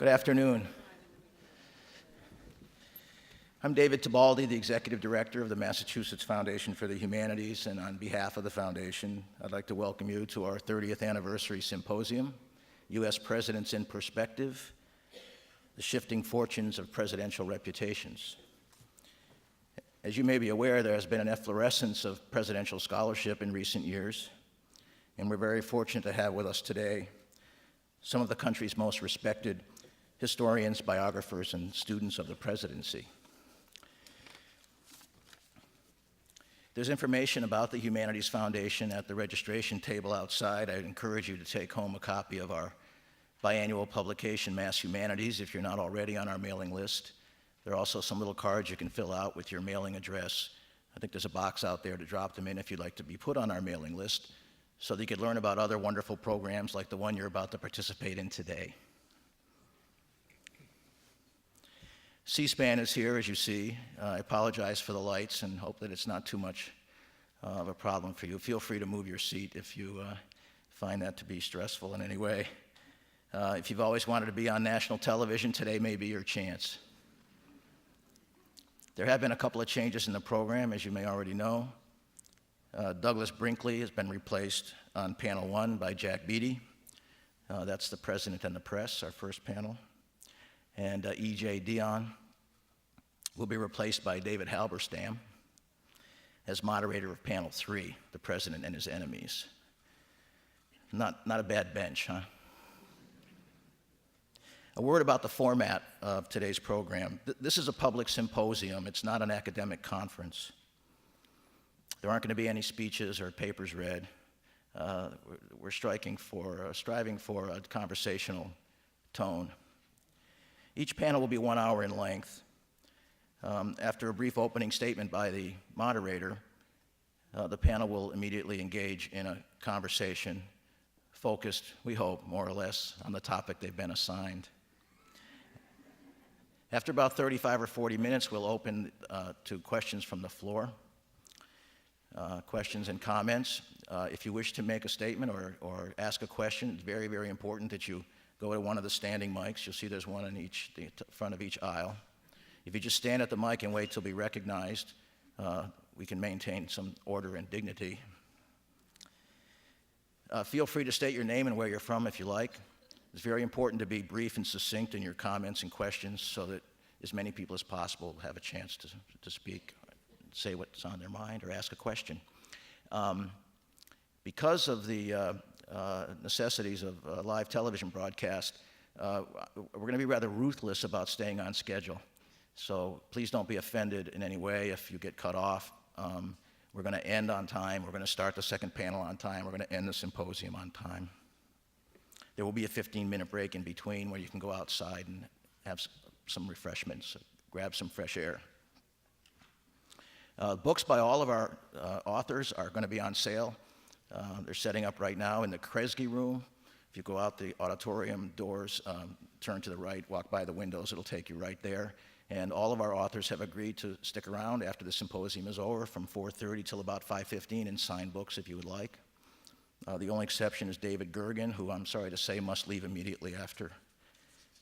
Good afternoon. I'm David Tibaldi, the Executive Director of the Massachusetts Foundation for the Humanities, and on behalf of the Foundation, I'd like to welcome you to our 30th Anniversary Symposium, U.S. Presidents in Perspective, the Shifting Fortunes of Presidential Reputations. As you may be aware, there has been an efflorescence of presidential scholarship in recent years, and we're very fortunate to have with us today some of the country's most respected historians, biographers, and students of the presidency. There's information about the Humanities Foundation at the registration table outside. I'd encourage you to take home a copy of our biannual publication, Mass Humanities, if you're not already on our mailing list. There are also some little cards you can fill out with your mailing address. I think there's a box out there to drop them in if you'd like to be put on our mailing list so that you could learn about other wonderful programs like the one you're about to participate in today. C-SPAN is here, as you see. I apologize for the lights and hope that it's not too much of a problem for you. Feel free to move your seat if you find that to be stressful in any way. If you've always wanted to be on national television, today may be your chance. There have been a couple of changes in the program, as you may already know. Douglas Brinkley has been replaced on panel 1 by Jack Beatty. That's the President and the Press, our first panel. And E.J. Dion will be replaced by David Halberstam as moderator of panel 3, the President and His Enemies. Not a bad bench, huh? A word about the format of today's program. This is a public symposium. It's not an academic conference. There aren't going to be any speeches or papers read. We're striving for a conversational tone. Each panel will be 1 hour in length. After a brief opening statement by the moderator, the panel will immediately engage in a conversation focused, we hope, more or less, on the topic they've been assigned. After about 35 or 40 minutes, we'll open to questions from the floor, questions and comments. If you wish to make a statement or ask a question, it's very, very important that you go to one of the standing mics. You'll see there's one in the front of each aisle. If you just stand at the mic and wait till be recognized, we can maintain some order and dignity. Feel free to state your name and where you're from if you like. It's very important to be brief and succinct in your comments and questions so that as many people as possible have a chance to speak, say what's on their mind, or ask a question. Because of the necessities of a live television broadcast, we're going to be rather ruthless about staying on schedule. So please don't be offended in any way if you get cut off. We're going to end on time. We're going to start the second panel on time. We're going to end the symposium on time. There will be a 15-minute break in between where you can go outside and have some refreshments, grab some fresh air. Books by all of our authors are going to be on sale. They're setting up right now in the Kresge room. If you go out the auditorium doors, turn to the right, walk by the windows, it'll take you right there. And all of our authors have agreed to stick around after the symposium is over from 4:30 till about 5:15 and sign books if you would like. The only exception is David Gergen, who I'm sorry to say must leave immediately after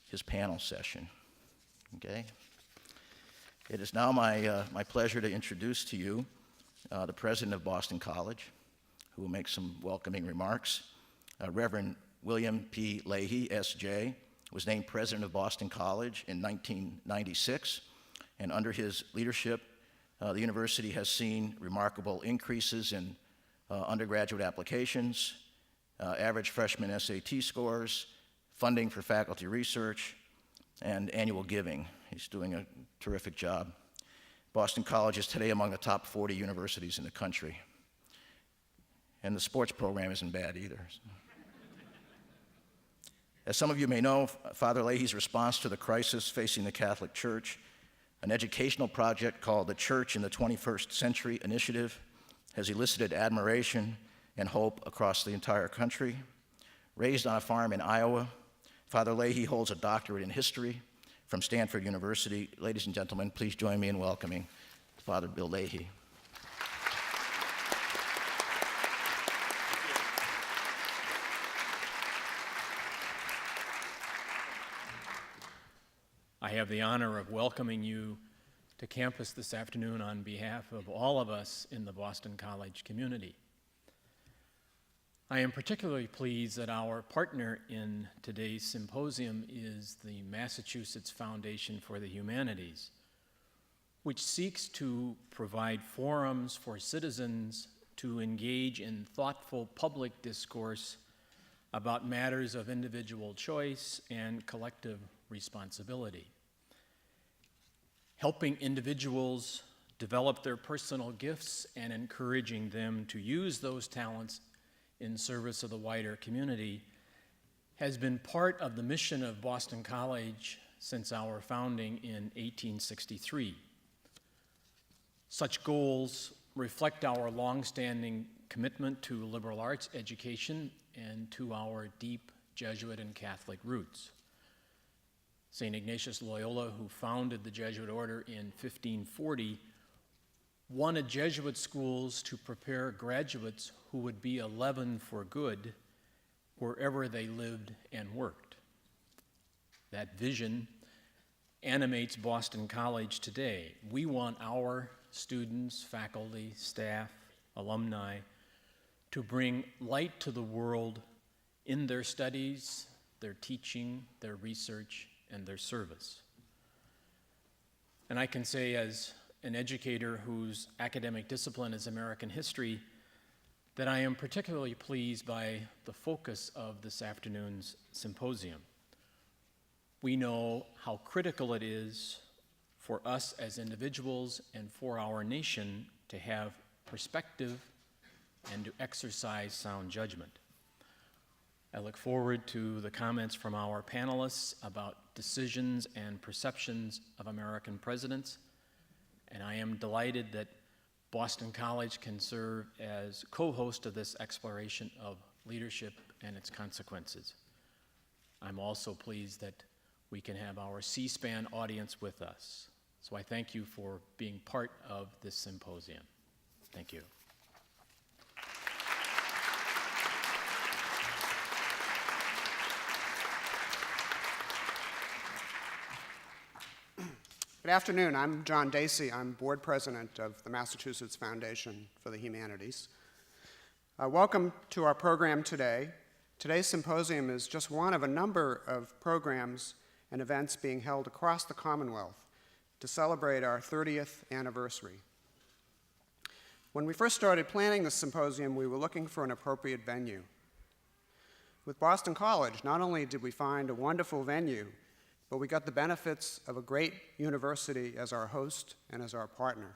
his panel session. Okay? It is now my pleasure to introduce to you the president of Boston College, who will make some welcoming remarks. Reverend William P. Leahy, S.J., was named president of Boston College in 1996, and under his leadership, the university has seen remarkable increases in undergraduate applications, average freshman SAT scores, funding for faculty research, and annual giving. He's doing a terrific job. Boston College is today among the top 40 universities in the country. And the sports program isn't bad either. As some of you may know, Father Leahy's response to the crisis facing the Catholic Church, an educational project called the Church in the 21st Century Initiative, has elicited admiration and hope across the entire country. Raised on a farm in Iowa, Father Leahy holds a doctorate in history from Stanford University. Ladies and gentlemen, please join me in welcoming Father Bill Leahy. I have the honor of welcoming you to campus this afternoon on behalf of all of us in the Boston College community. I am particularly pleased that our partner in today's symposium is the Massachusetts Foundation for the Humanities, which seeks to provide forums for citizens to engage in thoughtful public discourse about matters of individual choice and collective responsibility. Helping individuals develop their personal gifts and encouraging them to use those talents in service of the wider community has been part of the mission of Boston College since our founding in 1863. Such goals reflect our longstanding commitment to liberal arts education and to our deep Jesuit and Catholic roots. St. Ignatius Loyola, who founded the Jesuit order in 1540, wanted Jesuit schools to prepare graduates who would be a leaven for good wherever they lived and worked. That vision animates Boston College today. We want our students, faculty, staff, alumni to bring light to the world in their studies, their teaching, their research, and their service. And I can say, as an educator whose academic discipline is American history, that I am particularly pleased by the focus of this afternoon's symposium. We know how critical it is for us as individuals and for our nation to have perspective and to exercise sound judgment. I look forward to the comments from our panelists about decisions and perceptions of American presidents, and I am delighted that Boston College can serve as co-host of this exploration of leadership and its consequences. I'm also pleased that we can have our C-SPAN audience with us. So I thank you for being part of this symposium. Thank you. Good afternoon. I'm John Dacey. I'm board president of the Massachusetts Foundation for the Humanities. Welcome to our program today. Today's symposium is just one of a number of programs and events being held across the Commonwealth to celebrate our 30th anniversary. When we first started planning this symposium, we were looking for an appropriate venue. With Boston College, not only did we find a wonderful venue, but we got the benefits of a great university as our host and as our partner.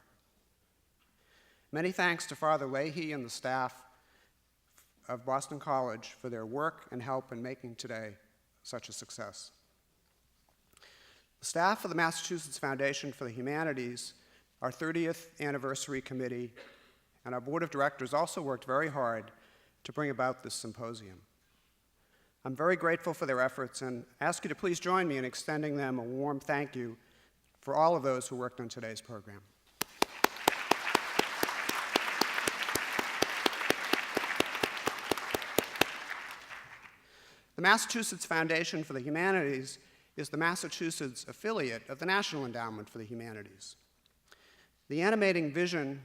Many thanks to Father Leahy and the staff of Boston College for their work and help in making today such a success. The staff of the Massachusetts Foundation for the Humanities, our 30th anniversary committee, and our board of directors also worked very hard to bring about this symposium. I'm very grateful for their efforts and ask you to please join me in extending them a warm thank you for all of those who worked on today's program. The Massachusetts Foundation for the Humanities is the Massachusetts affiliate of the National Endowment for the Humanities. The animating vision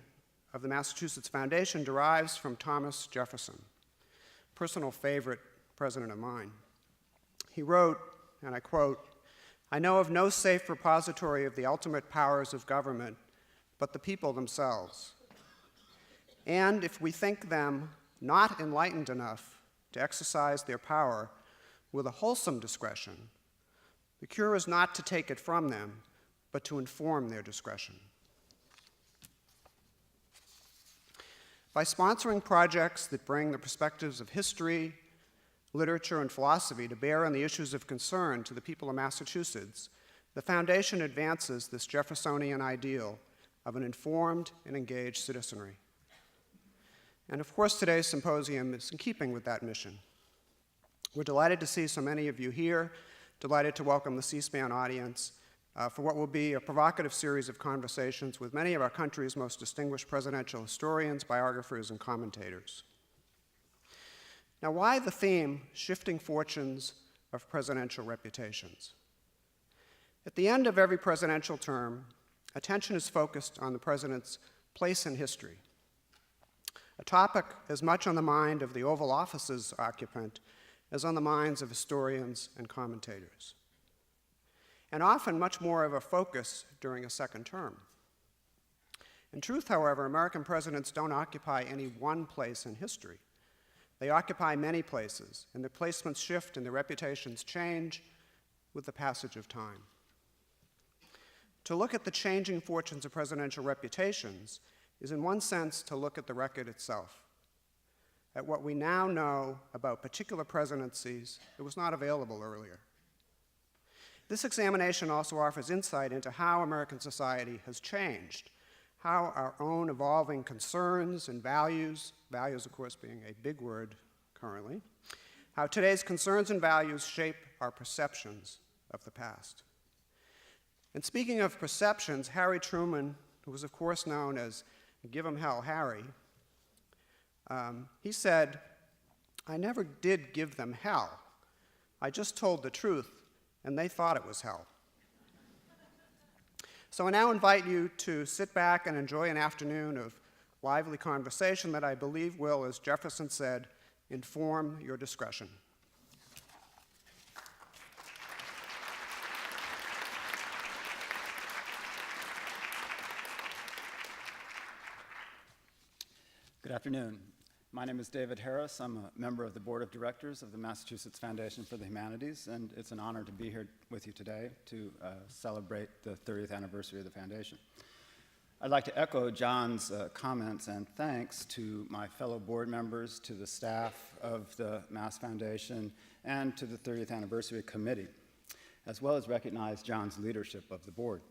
of the Massachusetts Foundation derives from Thomas Jefferson, a personal favorite president of mine. He wrote, and I quote, "I know of no safe repository of the ultimate powers of government but the people themselves. And if we think them not enlightened enough to exercise their power with a wholesome discretion, the cure is not to take it from them, but to inform their discretion." By sponsoring projects that bring the perspectives of history, literature, and philosophy to bear on the issues of concern to the people of Massachusetts, the Foundation advances this Jeffersonian ideal of an informed and engaged citizenry. And of course, today's symposium is in keeping with that mission. We're delighted to see so many of you here, delighted to welcome the C-SPAN audience for what will be a provocative series of conversations with many of our country's most distinguished presidential historians, biographers, and commentators. Now, why the theme, Shifting Fortunes of Presidential Reputations? At the end of every presidential term, attention is focused on the president's place in history, a topic as much on the mind of the Oval Office's occupant as on the minds of historians and commentators, and often much more of a focus during a second term. In truth, however, American presidents don't occupy any one place in history. They occupy many places, and their placements shift and their reputations change with the passage of time. To look at the changing fortunes of presidential reputations is in one sense to look at the record itself, at what we now know about particular presidencies that was not available earlier. This examination also offers insight into how American society has changed, how our own evolving concerns and values of course being a big word currently, how today's concerns and values shape our perceptions of the past. And speaking of perceptions, Harry Truman, who was of course known as Give 'em Hell Harry, he said, "I never did give them hell. I just told the truth, and they thought it was hell." So I now invite you to sit back and enjoy an afternoon of lively conversation that I believe will, as Jefferson said, inform your discretion. Good afternoon. My name is David Harris. I'm a member of the Board of Directors of the Massachusetts Foundation for the Humanities, and it's an honor to be here with you today to celebrate the 30th anniversary of the foundation. I'd like to echo John's comments and thanks to my fellow board members, to the staff of the Mass Foundation, and to the 30th Anniversary Committee, as well as recognize John's leadership of the board.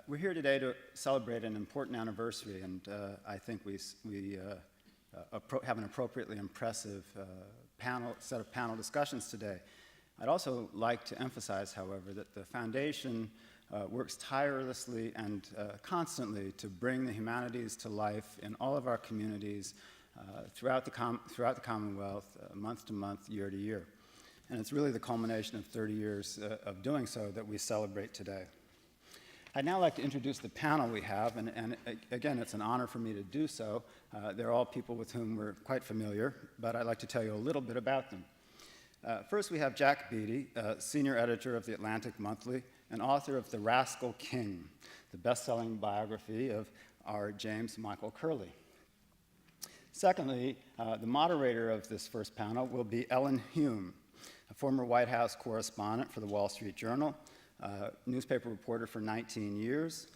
We're here today to celebrate an important anniversary, and I think we have an appropriately impressive set of panel discussions today. I'd also like to emphasize, however, that the foundation works tirelessly and constantly to bring the humanities to life in all of our communities throughout the Commonwealth, month to month, year to year. And it's really the culmination of 30 years of doing so that we celebrate today. I'd now like to introduce the panel we have, and again, it's an honor for me to do so. They're all people with whom we're quite familiar, but I'd like to tell you a little bit about them. First, we have Jack Beatty, senior editor of the Atlantic Monthly and author of The Rascal King, the best-selling biography of our James Michael Curley. Secondly, the moderator of this first panel will be Ellen Hume, a former White House correspondent for the Wall Street Journal, newspaper reporter for 19 years,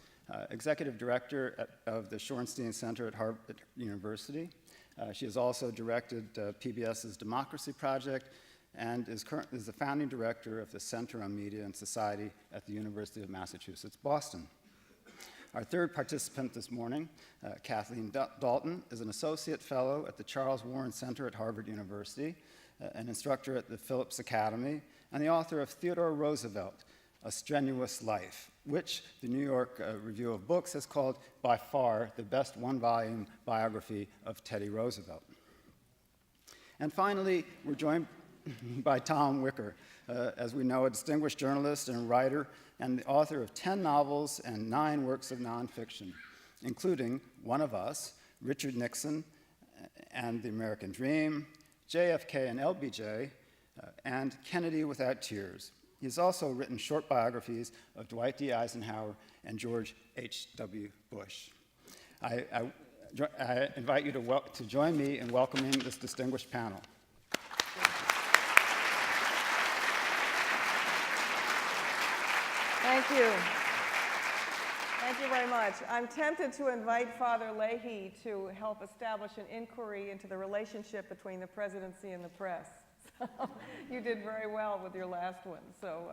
executive director of the Shorenstein Center at Harvard University. She has also directed PBS's Democracy Project and is the founding director of the Center on Media and Society at the University of Massachusetts, Boston. Our third participant this morning, Kathleen Dalton, is an associate fellow at the Charles Warren Center at Harvard University, an instructor at the Phillips Academy, and the author of Theodore Roosevelt, A Strenuous Life, which the New York Review of Books has called by far the best one-volume biography of Teddy Roosevelt. And finally, we're joined by Tom Wicker, as we know, a distinguished journalist and writer, and the author of 10 novels and 9 works of nonfiction, including One of Us, Richard Nixon and the American Dream, JFK and LBJ, and Kennedy Without Tears. He's also written short biographies of Dwight D. Eisenhower and George H.W. Bush. I invite you to join me in welcoming this distinguished panel. Thank you. Thank you very much. I'm tempted to invite Father Leahy to help establish an inquiry into the relationship between the presidency and the press. So you did very well with your last one, so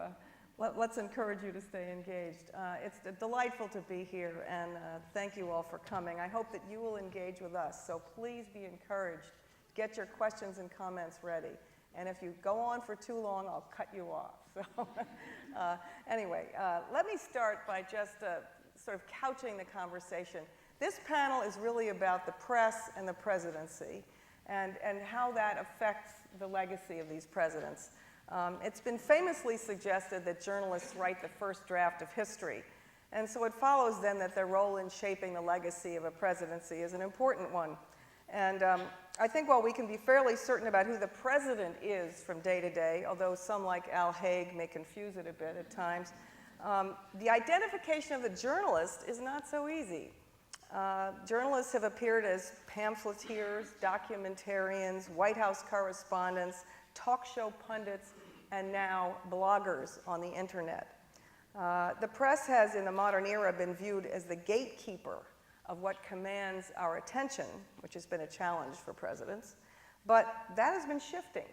let's encourage you to stay engaged. It's delightful to be here, and thank you all for coming. I hope that you will engage with us, so please be encouraged. Get your questions and comments ready. And if you go on for too long, I'll cut you off. So anyway, let me start by just sort of couching the conversation. This panel is really about the press and the presidency and how that affects the legacy of these presidents. It's been famously suggested that journalists write the first draft of history, and so it follows then that their role in shaping the legacy of a presidency is an important one. And I think while we can be fairly certain about who the president is from day to day, although some like Al Haig may confuse it a bit at times, the identification of the journalist is not so easy. Journalists have appeared as pamphleteers, documentarians, White House correspondents, talk show pundits, and now bloggers on the internet. The press has, in the modern era, been viewed as the gatekeeper of what commands our attention, which has been a challenge for presidents. But that has been shifting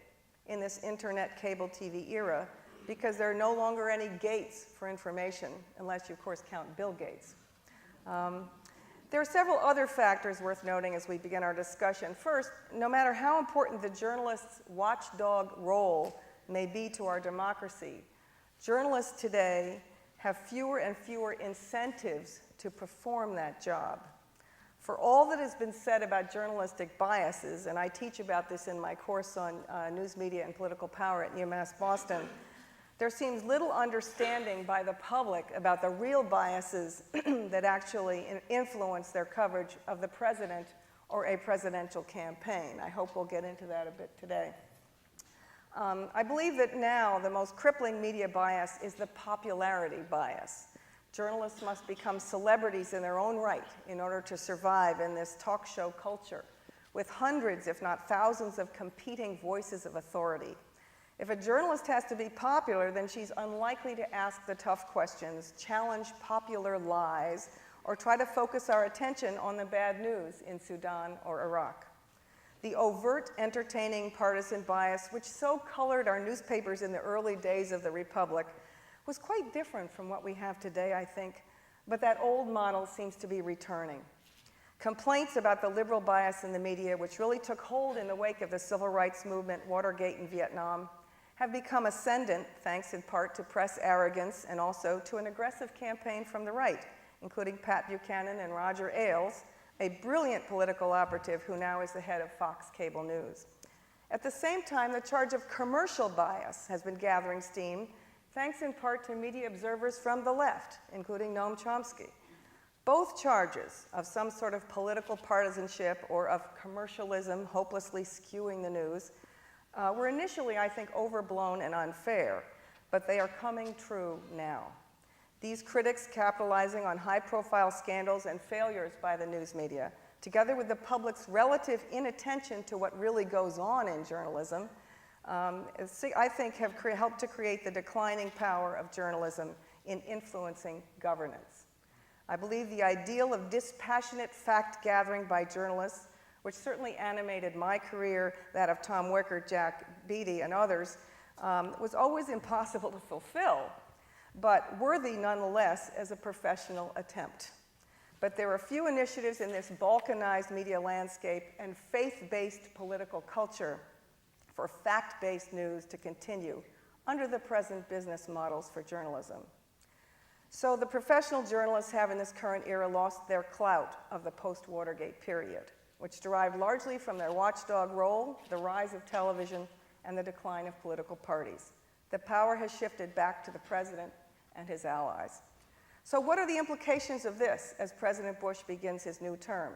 in this internet cable TV era because there are no longer any gates for information, unless you, of course, count Bill Gates. There are several other factors worth noting as we begin our discussion. First, no matter how important the journalist's watchdog role may be to our democracy, journalists today have fewer and fewer incentives to perform that job. For all that has been said about journalistic biases, and I teach about this in my course on news media and political power at UMass Boston, there seems little understanding by the public about the real biases that actually influence their coverage of the president or a presidential campaign. I hope we'll get into that a bit today. I believe that now the most crippling media bias is the popularity bias. Journalists must become celebrities in their own right in order to survive in this talk show culture, with hundreds, if not thousands, of competing voices of authority. If a journalist has to be popular, then she's unlikely to ask the tough questions, challenge popular lies, or try to focus our attention on the bad news in Sudan or Iraq. The overt, entertaining partisan bias, which so colored our newspapers in the early days of the Republic, was quite different from what we have today, I think, but that old model seems to be returning. Complaints about the liberal bias in the media, which really took hold in the wake of the civil rights movement, Watergate, and Vietnam, have become ascendant, thanks in part to press arrogance and also to an aggressive campaign from the right, including Pat Buchanan and Roger Ailes, a brilliant political operative who now is the head of Fox Cable News. At the same time, the charge of commercial bias has been gathering steam, thanks in part to media observers from the left, including Noam Chomsky. Both charges of some sort of political partisanship or of commercialism hopelessly skewing the news were initially, I think, overblown and unfair, but they are coming true now. These critics, capitalizing on high-profile scandals and failures by the news media, together with the public's relative inattention to what really goes on in journalism, I think have helped to create the declining power of journalism in influencing governance. I believe the ideal of dispassionate fact-gathering by journalists, which certainly animated my career, that of Tom Wicker, Jack Beatty, and others, was always impossible to fulfill, but worthy nonetheless as a professional attempt. But there are few initiatives in this balkanized media landscape and faith-based political culture for fact-based news to continue under the present business models for journalism. So the professional journalists have in this current era lost their clout of the post-Watergate period, which derived largely from their watchdog role, the rise of television, and the decline of political parties. The power has shifted back to the president and his allies. So what are the implications of this as President Bush begins his new term?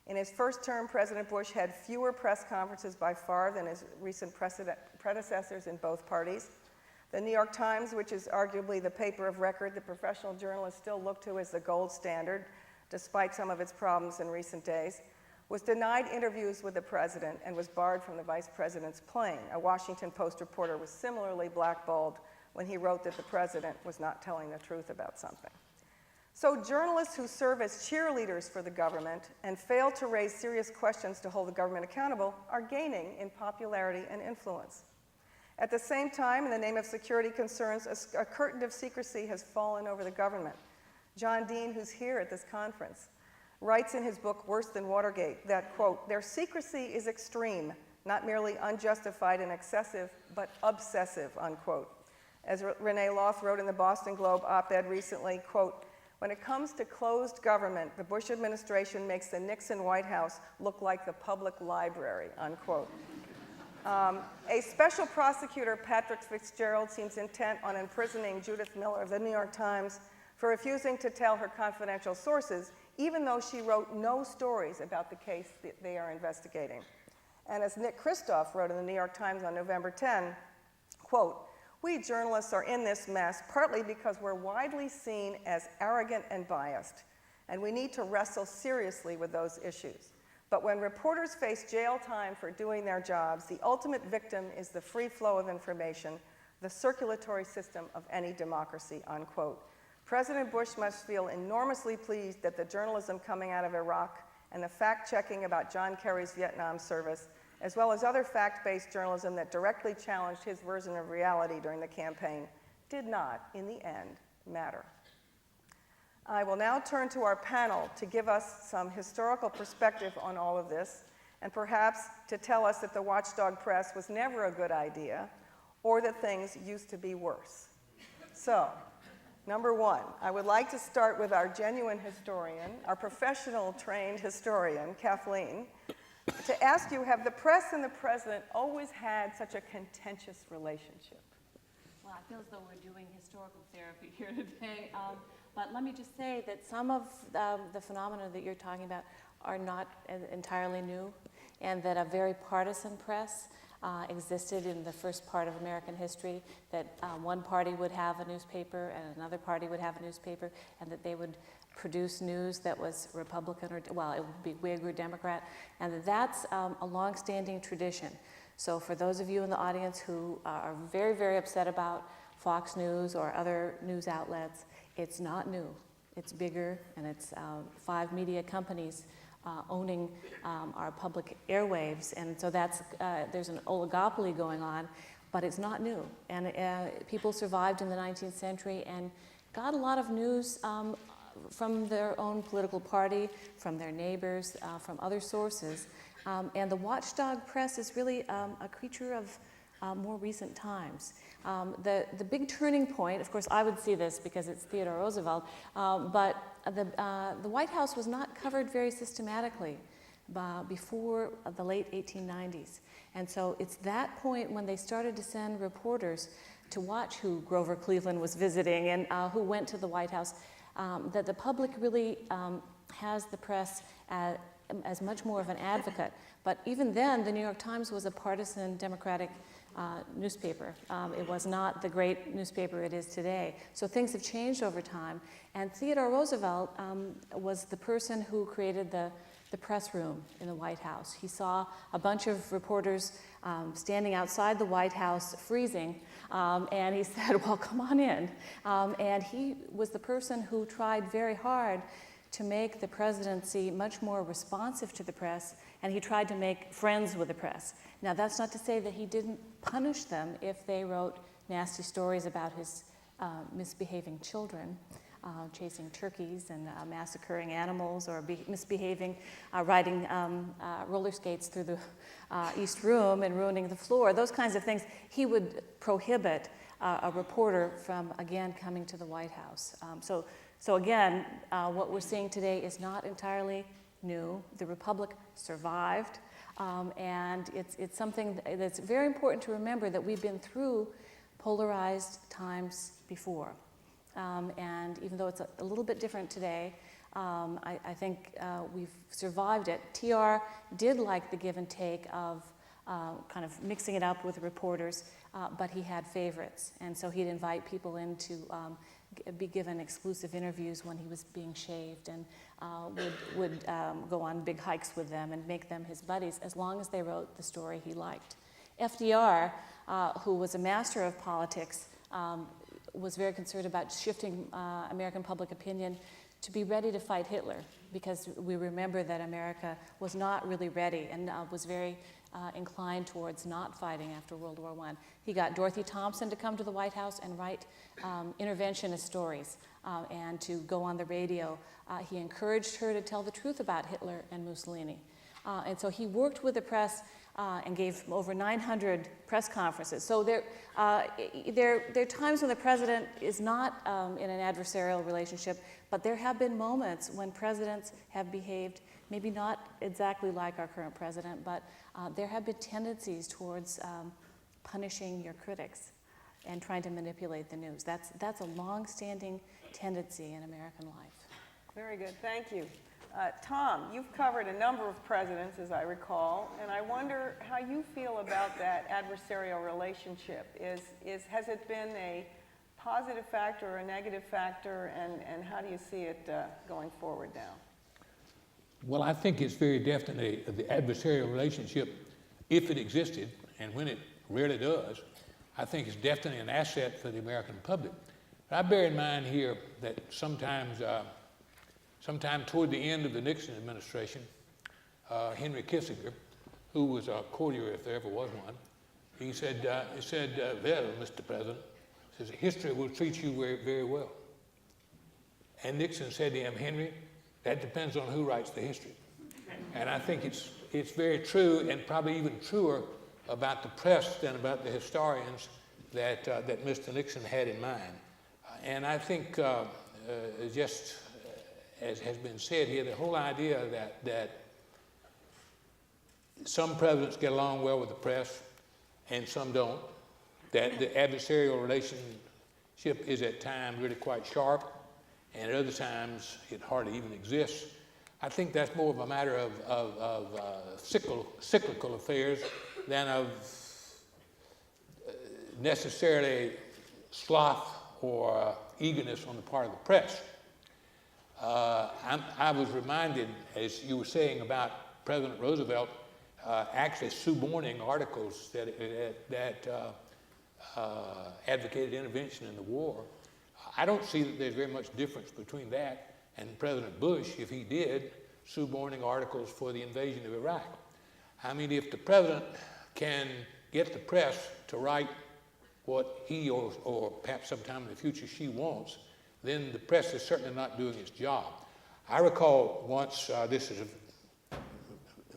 In his first term, President Bush had fewer press conferences by far than his recent predecessors in both parties. The New York Times, which is arguably the paper of record that professional journalists still look to as the gold standard, despite some of its problems in recent days, was denied interviews with the president and was barred from the vice president's plane. A Washington Post reporter was similarly blackballed when he wrote that the president was not telling the truth about something. So journalists who serve as cheerleaders for the government and fail to raise serious questions to hold the government accountable are gaining in popularity and influence. At the same time, in the name of security concerns, a curtain of secrecy has fallen over the government. John Dean, who's here at this conference, writes in his book, Worse Than Watergate, that, quote, their secrecy is extreme, not merely unjustified and excessive, but obsessive, unquote. As Renee Loth wrote in the Boston Globe op-ed recently, quote, when it comes to closed government, the Bush administration makes the Nixon White House look like the public library, unquote. A special prosecutor, Patrick Fitzgerald, seems intent on imprisoning Judith Miller of the New York Times for refusing to tell her confidential sources, even though she wrote no stories about the case that they are investigating. And as Nick Kristof wrote in the New York Times on November 10, quote, "We journalists are in this mess partly because we're widely seen as arrogant and biased, and we need to wrestle seriously with those issues. But when reporters face jail time for doing their jobs, the ultimate victim is the free flow of information, the circulatory system of any democracy," unquote. President Bush must feel enormously pleased that the journalism coming out of Iraq and the fact-checking about John Kerry's Vietnam service, as well as other fact-based journalism that directly challenged his version of reality during the campaign, did not, in the end, matter. I will now turn to our panel to give us some historical perspective on all of this, and perhaps to tell us that the watchdog press was never a good idea, or that things used to be worse. So, number one, I would like to start with our genuine historian, our professional trained historian, Kathleen, to ask you, have the press and the president always had such a contentious relationship? Well, I feel as though we're doing historical therapy here today. But let me just say that some of the phenomena that you're talking about are not entirely new, and that a very partisan press existed in the first part of American history, that one party would have a newspaper and another party would have a newspaper, and that they would produce news that was Republican or, well, it would be Whig or Democrat, and that's a long-standing tradition. So for those of you in the audience who are very, very upset about Fox News or other news outlets, it's not new. It's bigger, and it's 5 media companies owning our public airwaves, and so that's there's an oligopoly going on, but it's not new. And people survived in the 19th century and got a lot of news from their own political party, from their neighbors, from other sources. And the watchdog press is really a creature of more recent times. The big turning point, of course, I would see this because it's Theodore Roosevelt, but the White House was not covered very systematically before the late 1890s. And so it's that point when they started to send reporters to watch who Grover Cleveland was visiting and who went to the White House, that the public really has the press as much more of an advocate. But even then, the New York Times was a partisan Democratic newspaper. It was not the great newspaper it is today. So things have changed over time. And Theodore Roosevelt was the person who created the press room in the White House. He saw a bunch of reporters standing outside the White House freezing, and he said, well, come on in. And he was the person who tried very hard to make the presidency much more responsive to the press, and he tried to make friends with the press. Now, that's not to say that he didn't punish them if they wrote nasty stories about his misbehaving children, chasing turkeys and massacring animals, or misbehaving, riding roller skates through the East Room and ruining the floor, those kinds of things. He would prohibit a reporter from, again, coming to the White House. So again, what we're seeing today is not entirely new. The Republic survived, and it's something that's very important to remember, that we've been through polarized times before. And even though it's a little bit different today, I think we've survived it. TR did like the give and take of kind of mixing it up with reporters, but he had favorites, and so he'd invite people in to be given exclusive interviews when he was being shaved, and would go on big hikes with them and make them his buddies as long as they wrote the story he liked. FDR, who was a master of politics, was very concerned about shifting American public opinion to be ready to fight Hitler, because we remember that America was not really ready and was very inclined towards not fighting after World War I. He got Dorothy Thompson to come to the White House and write interventionist stories and to go on the radio. He encouraged her to tell the truth about Hitler and Mussolini. And so he worked with the press and gave over 900 press conferences. So there are times when the president is not in an adversarial relationship, but there have been moments when presidents have behaved maybe not exactly like our current president, but there have been tendencies towards punishing your critics and trying to manipulate the news. That's a long-standing tendency in American life. Very good, thank you. Tom, you've covered a number of presidents, as I recall, and I wonder how you feel about that adversarial relationship. Has it been a positive factor or a negative factor, and how do you see it going forward now? Well, I think it's very definitely the adversarial relationship, if it existed, and when it rarely does, I think it's definitely an asset for the American public. But I bear in mind here that sometime toward the end of the Nixon administration, Henry Kissinger, who was a courtier if there ever was one, he said, well, Mr. President, says, history will treat you very, very well. And Nixon said to him, Henry, that depends on who writes the history. And I think it's very true, and probably even truer about the press than about the historians that Mr. Nixon had in mind. And I think just as has been said here, the whole idea that some presidents get along well with the press and some don't, that the adversarial relationship is at times really quite sharp, and at other times it hardly even exists. I think that's more of a matter of cyclical affairs than of necessarily sloth or eagerness on the part of the press. I was reminded, as you were saying, about President Roosevelt actually suborning articles that advocated intervention in the war. I don't see that there's very much difference between that and President Bush, if he did, suborning articles for the invasion of Iraq. I mean, if the president can get the press to write what he or perhaps sometime in the future she wants, then the press is certainly not doing its job. I recall once, this is a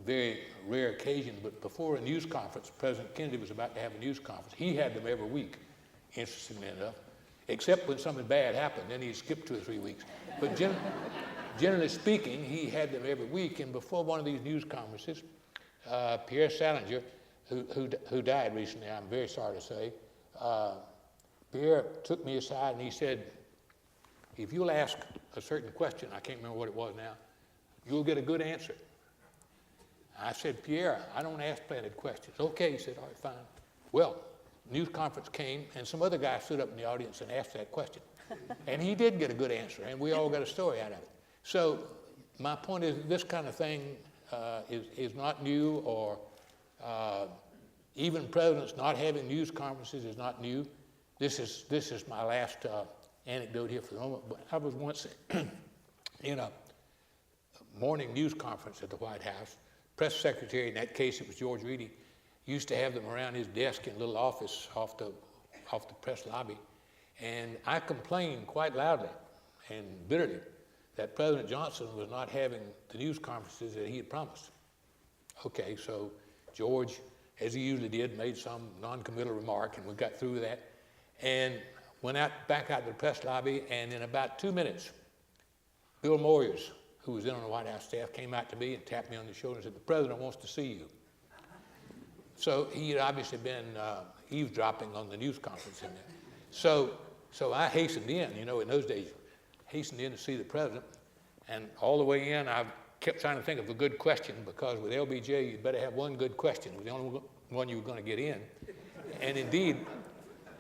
very rare occasion, but before a news conference, President Kennedy was about to have a news conference. He had them every week, interestingly enough, except when something bad happened, then he'd skip 2 or 3 weeks. But generally speaking, he had them every week, and before one of these news conferences, Pierre Salinger, who died recently, I'm very sorry to say, Pierre took me aside and he said, if you'll ask a certain question, I can't remember what it was now, you'll get a good answer. I said, Pierre, I don't ask planted questions. Okay, he said, all right, fine. Well, news conference came, and some other guy stood up in the audience and asked that question. And he did get a good answer, and we all got a story out of it. So my point is, this kind of thing is not new, or even presidents not having news conferences is not new. This is my last anecdote here for the moment, but I was once in a morning news conference at the White House. Press secretary, in that case it was George Reedy, used to have them around his desk in a little office off the press lobby. And I complained quite loudly and bitterly that President Johnson was not having the news conferences that he had promised. Okay, so George, as he usually did, made some non-committal remark, and we got through with that, and went back out to the press lobby, and in about 2 minutes, Bill Moyers, who was in on the White House staff, came out to me and tapped me on the shoulder and said, the president wants to see you. So he had obviously been eavesdropping on the news conference in there. So I hastened in, in those days, hastened in to see the president, and all the way in, I kept trying to think of a good question, because with LBJ, you'd better have one good question. It was the only one you were going to get in. And indeed,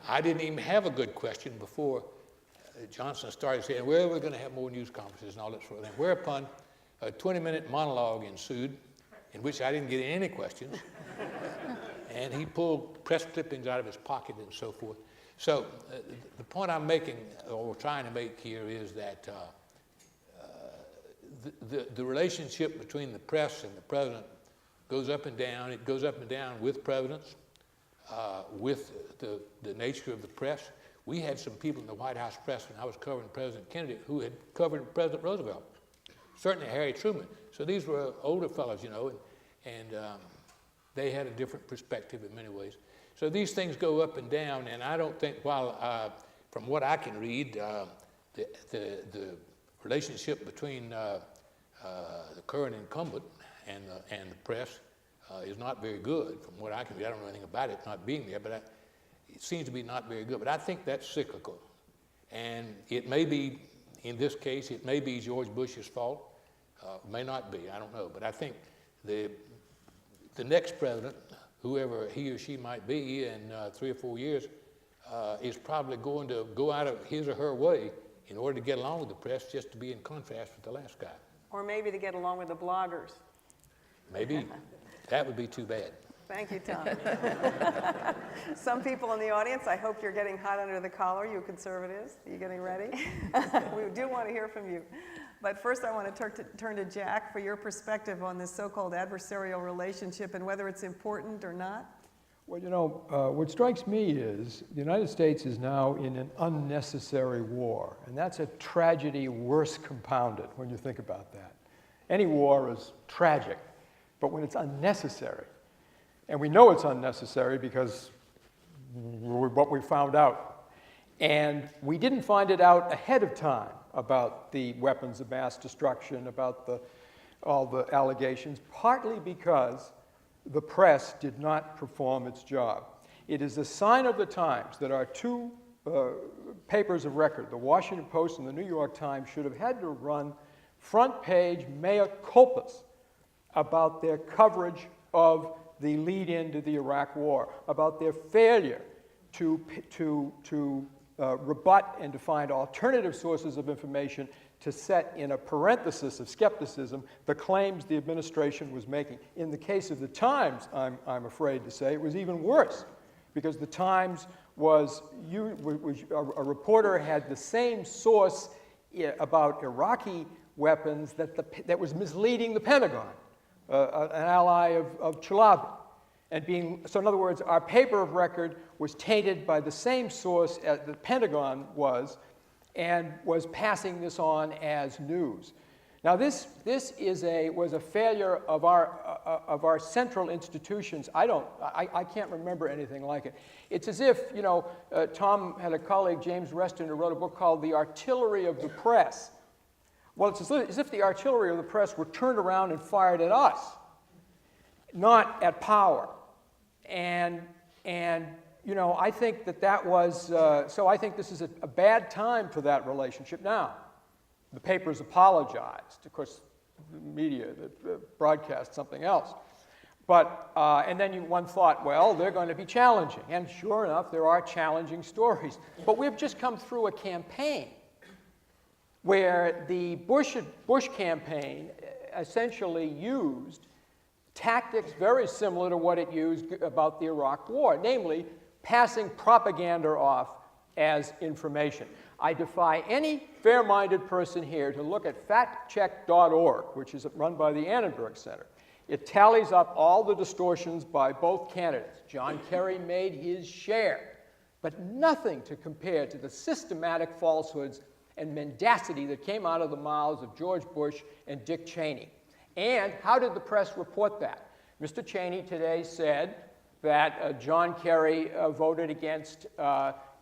I didn't even have a good question before Johnson started saying, well, we're going to have more news conferences and all that sort of thing. Whereupon a 20-minute monologue ensued, in which I didn't get any questions. And he pulled press clippings out of his pocket and so forth. So the point I'm making, or trying to make here, is that the relationship between the press and the president goes up and down. It goes up and down with presidents, with the nature of the press. We had some people in the White House press when I was covering President Kennedy who had covered President Roosevelt, certainly Harry Truman. So these were older fellows, and They had a different perspective in many ways. So these things go up and down, and I don't think, from what I can read, the relationship between the current incumbent and the press is not very good. From what I can read, I don't know anything about it not being there, but it seems to be not very good. But I think that's cyclical, and it may be, in this case, it may be George Bush's fault. May not be. I don't know. But I think the next president, whoever he or she might be in 3 or 4 years, is probably going to go out of his or her way in order to get along with the press, just to be in contrast with the last guy. Or maybe to get along with the bloggers. Maybe. That would be too bad. Thank you, Tom. Some people in the audience, I hope you're getting hot under the collar, you conservatives. Are you getting ready? We do want to hear from you. But first I want to turn to Jack for your perspective on this so-called adversarial relationship and whether it's important or not. Well, you know, what strikes me is the United States is now in an unnecessary war, and that's a tragedy worse compounded when you think about that. Any war is tragic, but when it's unnecessary, and we know it's unnecessary because what we found out, and we didn't find it out ahead of time about the weapons of mass destruction, about all the allegations, partly because the press did not perform its job. It is a sign of the times that our two papers of record, the Washington Post and the New York Times, should have had to run front page mea culpas about their coverage of the lead-in to the Iraq War, about their failure to rebut and to find alternative sources of information to set in a parenthesis of skepticism the claims the administration was making. In the case of the Times, I'm afraid to say, it was even worse, because the Times a reporter had the same source about Iraqi weapons that was misleading the Pentagon, an ally of Chalabi. So in other words, our paper of record was tainted by the same source as the Pentagon was, and was passing this on as news. Now this was a failure of our central institutions. I can't remember anything like it. It's as if, you know, Tom had a colleague, James Reston, who wrote a book called The Artillery of the Press. Well, it's as if the artillery of the press were turned around and fired at us, not at power. And you know, I think that was, so I think this is a bad time for that relationship. Now, the papers apologized. Of course, the media that broadcast something else. But, and then one thought, well, they're going to be challenging. And sure enough, there are challenging stories. But we've just come through a campaign where the Bush campaign essentially used tactics very similar to what it used about the Iraq War, namely passing propaganda off as information. I defy any fair-minded person here to look at factcheck.org, which is run by the Annenberg Center. It tallies up all the distortions by both candidates. John Kerry made his share, but nothing to compare to the systematic falsehoods and mendacity that came out of the mouths of George Bush and Dick Cheney. And how did the press report that? Mr. Cheney today said that John Kerry voted against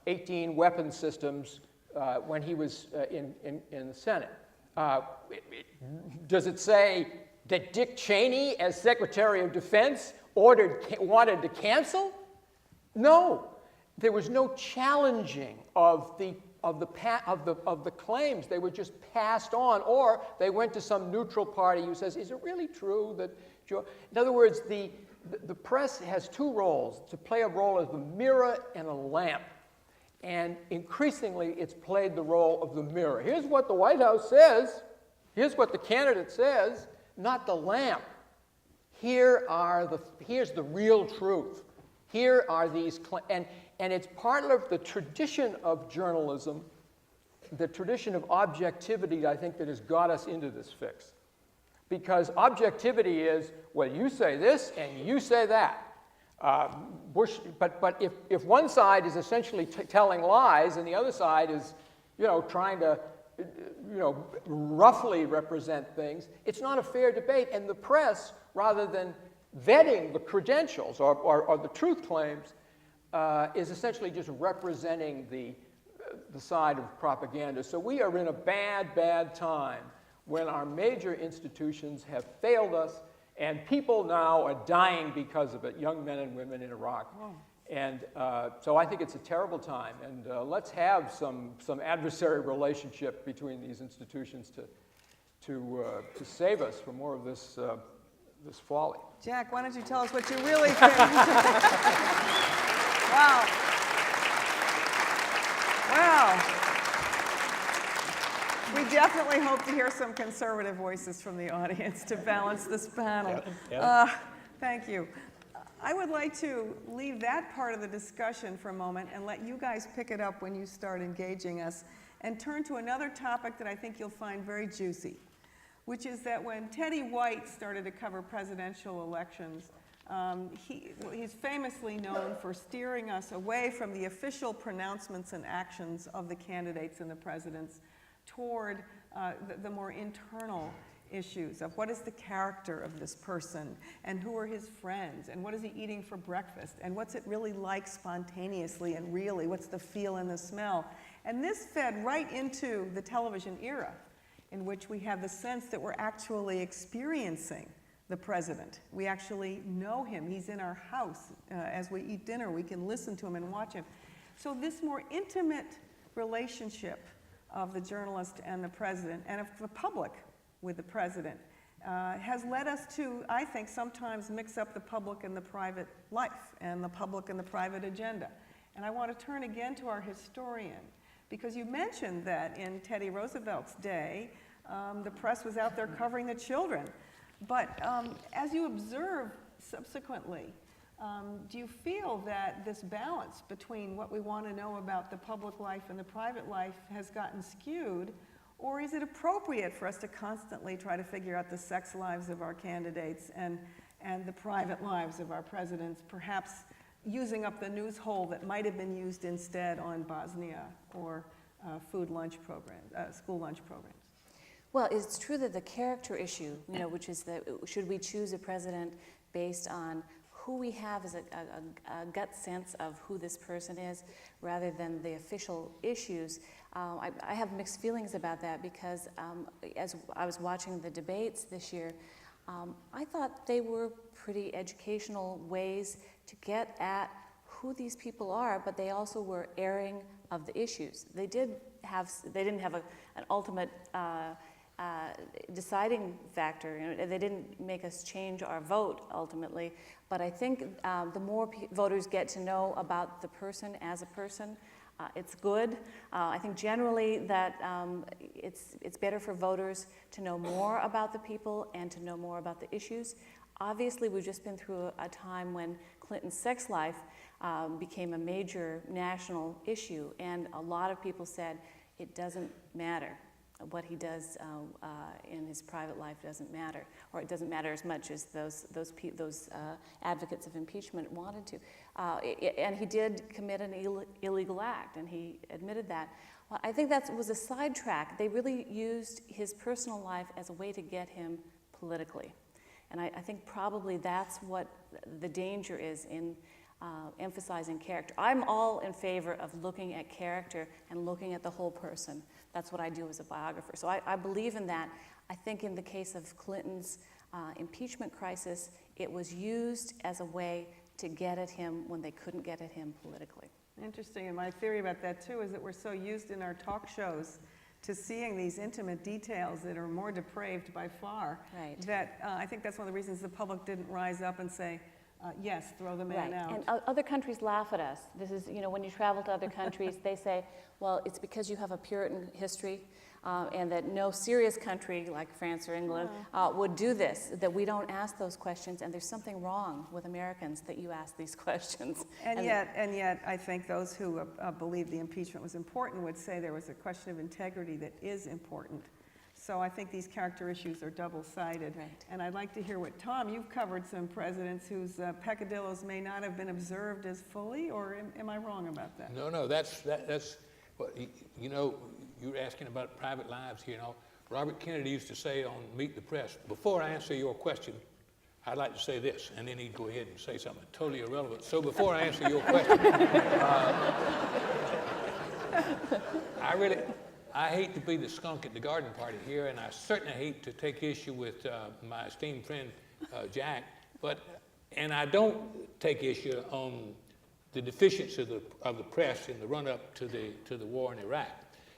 18 weapon systems when he was in the Senate. Does it say that Dick Cheney, as Secretary of Defense, wanted to cancel? No. There was no challenging of the claims. They were just passed on, or they went to some neutral party who says, is it really true that George... In other words, the press has two roles, to play a role as the mirror and a lamp. And increasingly, it's played the role of the mirror. Here's what the White House says. Here's what the candidate says, not the lamp. Here's the real truth. Here are these claims. And it's part of the tradition of journalism, the tradition of objectivity, I think, that has got us into this fix. Because objectivity is, well, you say this and you say that. But if one side is essentially telling lies and the other side is, you know, trying to, you know, roughly represent things, it's not a fair debate. And the press, rather than vetting the credentials or the truth claims is essentially just representing the side of propaganda. So we are in a bad, bad time when our major institutions have failed us, and people now are dying because of it, young men and women in Iraq. Oh. And so I think it's a terrible time, and let's have some adversary relationship between these institutions to save us from more of this folly. Jack, why don't you tell us what you really think? Wow. Wow. We definitely hope to hear some conservative voices from the audience to balance this panel. Thank you. I would like to leave that part of the discussion for a moment and let you guys pick it up when you start engaging us and turn to another topic that I think you'll find very juicy, which is that when Teddy White started to cover presidential elections, he's famously known for steering us away from the official pronouncements and actions of the candidates and the presidents toward the more internal issues of what is the character of this person and who are his friends and what is he eating for breakfast and what's it really like spontaneously and really, what's the feel and the smell. And this fed right into the television era in which we have the sense that we're actually experiencing the president. We actually know him. He's in our house. As we eat dinner, we can listen to him and watch him. So this more intimate relationship of the journalist and the president, and of the public with the president, has led us to, I think, sometimes mix up the public and the private life, and the public and the private agenda. And I want to turn again to our historian, because you mentioned that in Teddy Roosevelt's day, the press was out there covering the children. But as you observe subsequently, do you feel that this balance between what we want to know about the public life and the private life has gotten skewed? Or is it appropriate for us to constantly try to figure out the sex lives of our candidates and the private lives of our presidents, perhaps using up the news hole that might have been used instead on Bosnia or school lunch programs? Well, it's true that the character issue, which is that should we choose a president based on who we have as a gut sense of who this person is rather than the official issues. I have mixed feelings about that because as I was watching the debates this year, I thought they were pretty educational ways to get at who these people are, but they also were airing of the issues. They didn't have an ultimate deciding factor. They didn't make us change our vote ultimately, but I think the more voters get to know about the person as a person, it's good. I think generally that it's better for voters to know more about the people and to know more about the issues. Obviously, we've just been through a time when Clinton's sex life became a major national issue, and a lot of people said it doesn't matter. What he does in his private life doesn't matter, or it doesn't matter as much as those advocates of impeachment wanted to. And he did commit an illegal act, and he admitted that. Well, I think that was a sidetrack. They really used his personal life as a way to get him politically. And I think probably that's what the danger is in emphasizing character. I'm all in favor of looking at character and looking at the whole person. That's what I do as a biographer. So I believe in that. I think in the case of Clinton's impeachment crisis, it was used as a way to get at him when they couldn't get at him politically. Interesting, and my theory about that too is that we're so used in our talk shows to seeing these intimate details that are more depraved by far, right, that I think that's one of the reasons the public didn't rise up and say, yes, throw the man out. And other countries laugh at us. This is, when you travel to other countries, they say, well, it's because you have a Puritan history, and that no serious country like France or England would do this, that we don't ask those questions, and there's something wrong with Americans that you ask these questions. And yet, I think those who believe the impeachment was important would say there was a question of integrity that is important. So I think these character issues are double-sided. Right. And I'd like to hear what, Tom, you've covered some presidents whose peccadillos may not have been observed as fully, or am I wrong about that? No, that's what, you're asking about private lives here. Robert Kennedy used to say on Meet the Press, before I answer your question, I'd like to say this, and then he'd go ahead and say something totally irrelevant. So before I answer your question, I hate to be the skunk at the garden party here, and I certainly hate to take issue with my esteemed friend Jack, and I don't take issue on the deficiency of the press in the run-up to the war in Iraq.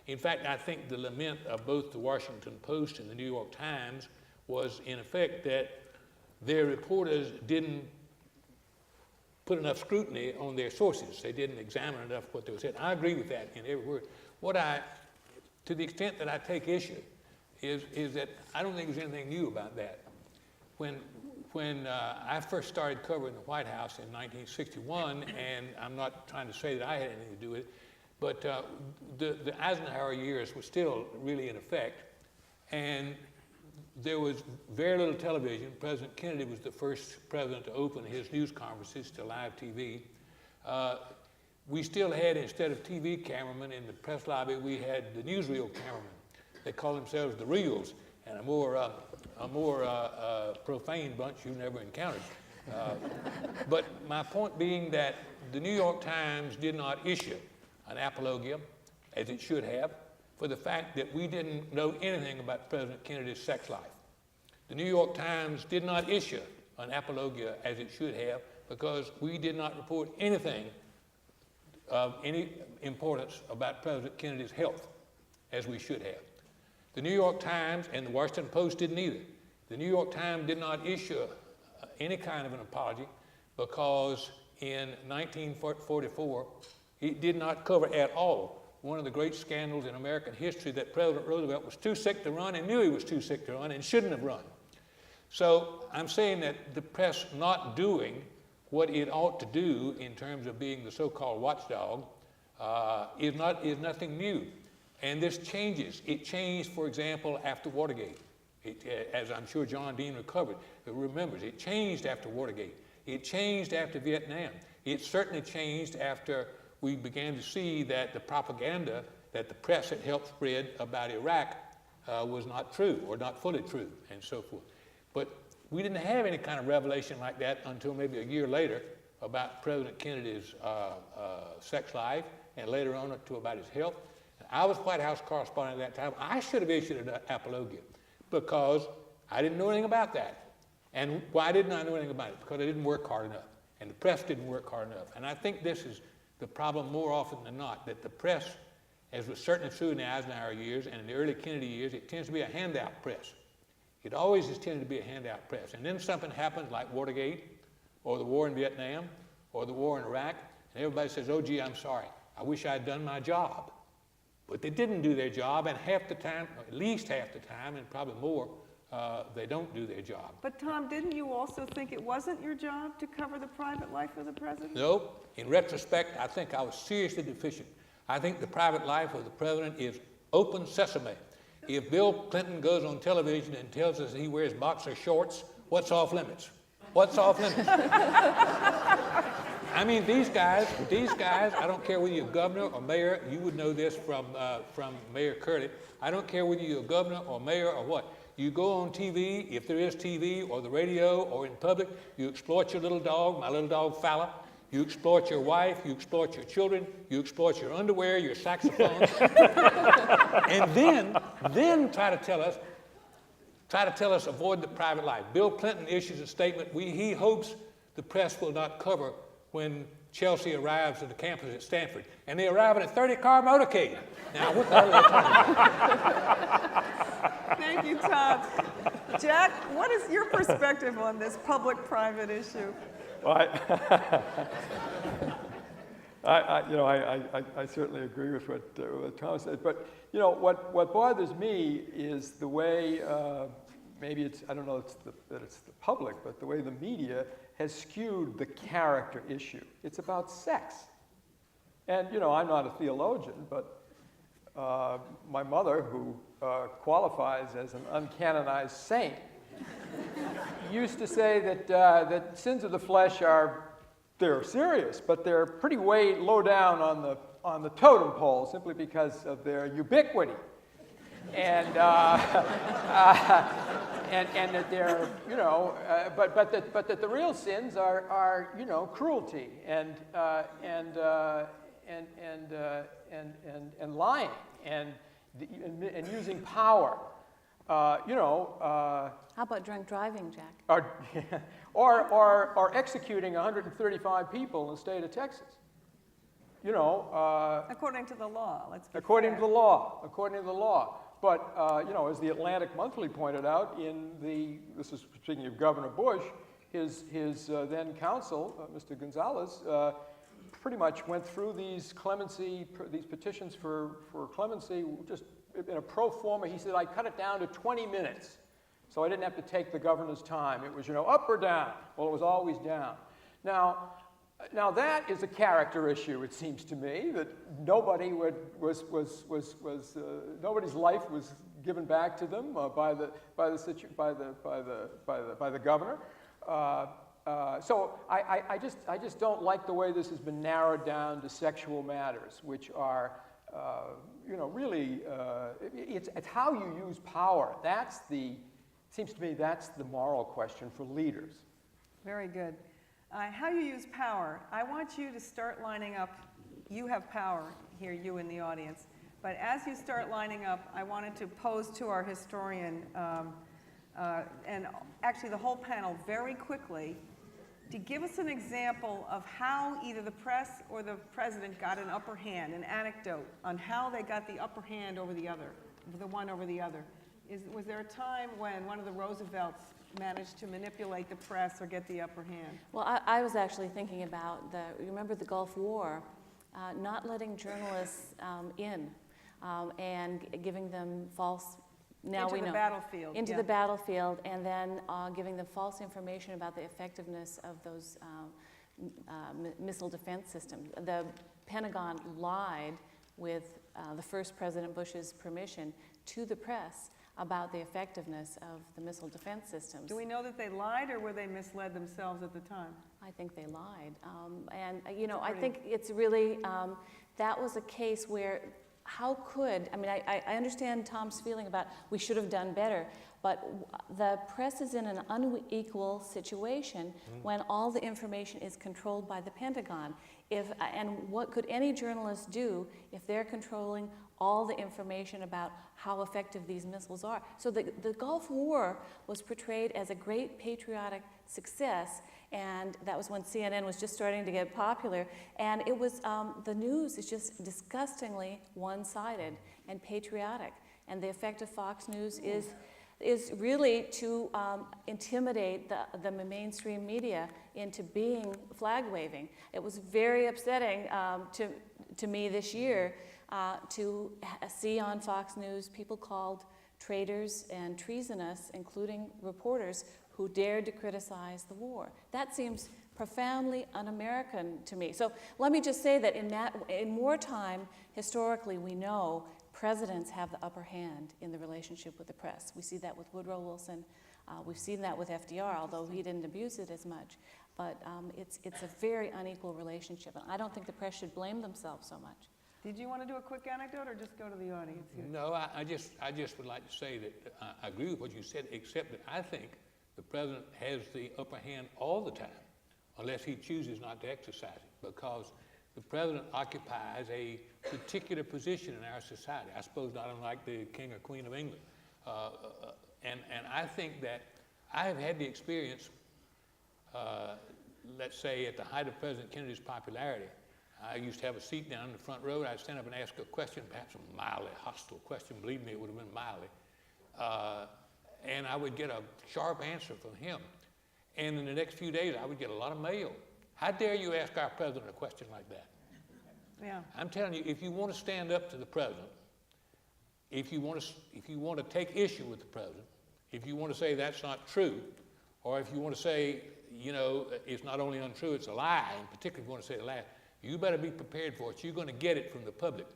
In fact, I think the lament of both the Washington Post and the New York Times was, in effect, that their reporters didn't put enough scrutiny on their sources. They didn't examine enough what they were saying. I agree with that in every word. To the extent that I take issue, is that I don't think there's anything new about that. When I first started covering the White House in 1961, and I'm not trying to say that I had anything to do with it, but the Eisenhower years were still really in effect, and there was very little television. President Kennedy was the first president to open his news conferences to live TV. We still had, instead of TV cameramen in the press lobby, we had the newsreel cameramen. They call themselves the reels, and a more profane bunch you've never encountered. But my point being that the New York Times did not issue an apologia, as it should have, for the fact that we didn't know anything about President Kennedy's sex life. The New York Times did not issue an apologia, as it should have, because we did not report anything of any importance about President Kennedy's health, as we should have. The New York Times and the Washington Post didn't either. The New York Times did not issue any kind of an apology because in 1944, it did not cover at all one of the great scandals in American history, that President Roosevelt was too sick to run and knew he was too sick to run and shouldn't have run. So I'm saying that the press not doing what it ought to do in terms of being the so-called watchdog is nothing new. And this changes. It changed, for example, after Watergate. As I'm sure John Dean remembers, it changed after Watergate. It changed after Vietnam. It certainly changed after we began to see that the propaganda that the press had helped spread about Iraq was not true, or not fully true, and so forth. But we didn't have any kind of revelation like that until maybe a year later about President Kennedy's sex life, and later on to about his health. I was White House correspondent at that time. I should have issued an apologia because I didn't know anything about that. And why didn't I know anything about it? Because I didn't work hard enough, and the press didn't work hard enough. And I think this is the problem more often than not, that the press, as was certainly true in the Eisenhower years and in the early Kennedy years, it tends to be a handout press. It always has tended to be a handout press. And then something happens like Watergate, or the war in Vietnam, or the war in Iraq, and everybody says, oh, gee, I'm sorry. I wish I'd done my job. But they didn't do their job, and half the time, or at least half the time, and probably more, they don't do their job. But Tom, didn't you also think it wasn't your job to cover the private life of the president? No. In retrospect, I think I was seriously deficient. I think the private life of the president is open sesame. If Bill Clinton goes on television and tells us he wears boxer shorts, what's off limits? What's off limits? I mean, these guys, I don't care whether you're governor or mayor, you would know this from Mayor Curley. I don't care whether you're a governor or mayor or what. You go on TV, if there is TV or the radio or in public, you exploit your little dog, my little dog Fowler. You exploit your wife, you exploit your children, you exploit your underwear, your saxophone. And then try to tell us avoid the private life. Bill Clinton issues a statement, he hopes the press will not cover when Chelsea arrives at the campus at Stanford. And they arrive in a 30-car motorcade. Now, what the hell are they talking about? Thank you, Tom. Jack, what is your perspective on this public-private issue? Well, I certainly agree with what Tom said. But, you know, what bothers me is the way, maybe it's, I don't know that it's the public, but the way the media has skewed the character issue. It's about sex. And, you know, I'm not a theologian, but my mother, who qualifies as an uncanonized saint, used to say that sins of the flesh they're serious, but they're pretty way low down on the totem pole simply because of their ubiquity. And and that they're, you know, but that the real sins are you know, cruelty and lying and using power. You know. How about drunk driving, Jack? Or executing 135 people in the state of Texas. You know. According to the law, let's be According fair. to the law. According to the law. But you know, as the Atlantic Monthly pointed out, this is speaking of Governor Bush, his then counsel, Mr. Gonzalez, pretty much went through these petitions for clemency just in a pro forma. He said, I cut it down to 20 minutes, so I didn't have to take the governor's time. It was, you know, up or down. Well, it was always down. Now that is a character issue, it seems to me, that nobody nobody's life was given back to them by the governor. So I just don't like the way this has been narrowed down to sexual matters, which are, you know, really, it's how you use power. Seems to me that's the moral question for leaders. Very good. How you use power. I want you to start lining up. You have power here, you in the audience. But as you start lining up, I wanted to pose to our historian, and actually the whole panel very quickly, to give us an example of how either the press or the president got an upper hand, an anecdote on how they got the upper hand over the other, the one over the other. Was there a time when one of the Roosevelts managed to manipulate the press or get the upper hand? Well, I was actually thinking about remember the Gulf War, not letting journalists in and giving them false, now we know. Into the battlefield. Into the battlefield, and then giving them false information about the effectiveness of those missile defense systems. The Pentagon lied with the first President Bush's permission to the press about the effectiveness of the missile defense systems. Do we know that they lied, or were they misled themselves at the time? I think they lied. And, you know, I think it's really, that was a case where how could, I mean, I understand Tom's feeling about we should have done better, but the press is in an unequal situation when all the information is controlled by the Pentagon. And what could any journalist do if they're controlling all the information about how effective these missiles are? So the Gulf War was portrayed as a great patriotic success, and that was when CNN was just starting to get popular. And it was, the news is just disgustingly one-sided and patriotic. And the effect of Fox News is really to intimidate the mainstream media into being flag-waving. It was very upsetting to me this year to see on Fox News people called traitors and treasonous, including reporters who dared to criticize the war. That seems profoundly un-American to me. So let me just say that in wartime, historically, we know presidents have the upper hand in the relationship with the press. We see that with Woodrow Wilson. We've seen that with FDR, although he didn't abuse it as much. But it's a very unequal relationship, and I don't think the press should blame themselves so much. Did you want to do a quick anecdote, or just go to the audience here? No, I just would like to say that I agree with what you said, except that I think the president has the upper hand all the time, unless he chooses not to exercise it, because the president occupies a particular position in our society, I suppose not unlike the King or Queen of England. And I think that I have had the experience, let's say at the height of President Kennedy's popularity, I used to have a seat down in the front row. I'd stand up and ask a question, perhaps a mildly hostile question. Believe me, it would have been mildly. And I would get a sharp answer from him. And in the next few days, I would get a lot of mail. How dare you ask our president a question like that? Yeah. I'm telling you, if you want to stand up to the president, if you want to take issue with the president, if you want to say that's not true, or if you want to say, you know, it's not only untrue, it's a lie, and particularly if you want to say a lie, you better be prepared for it. You're going to get it from the public.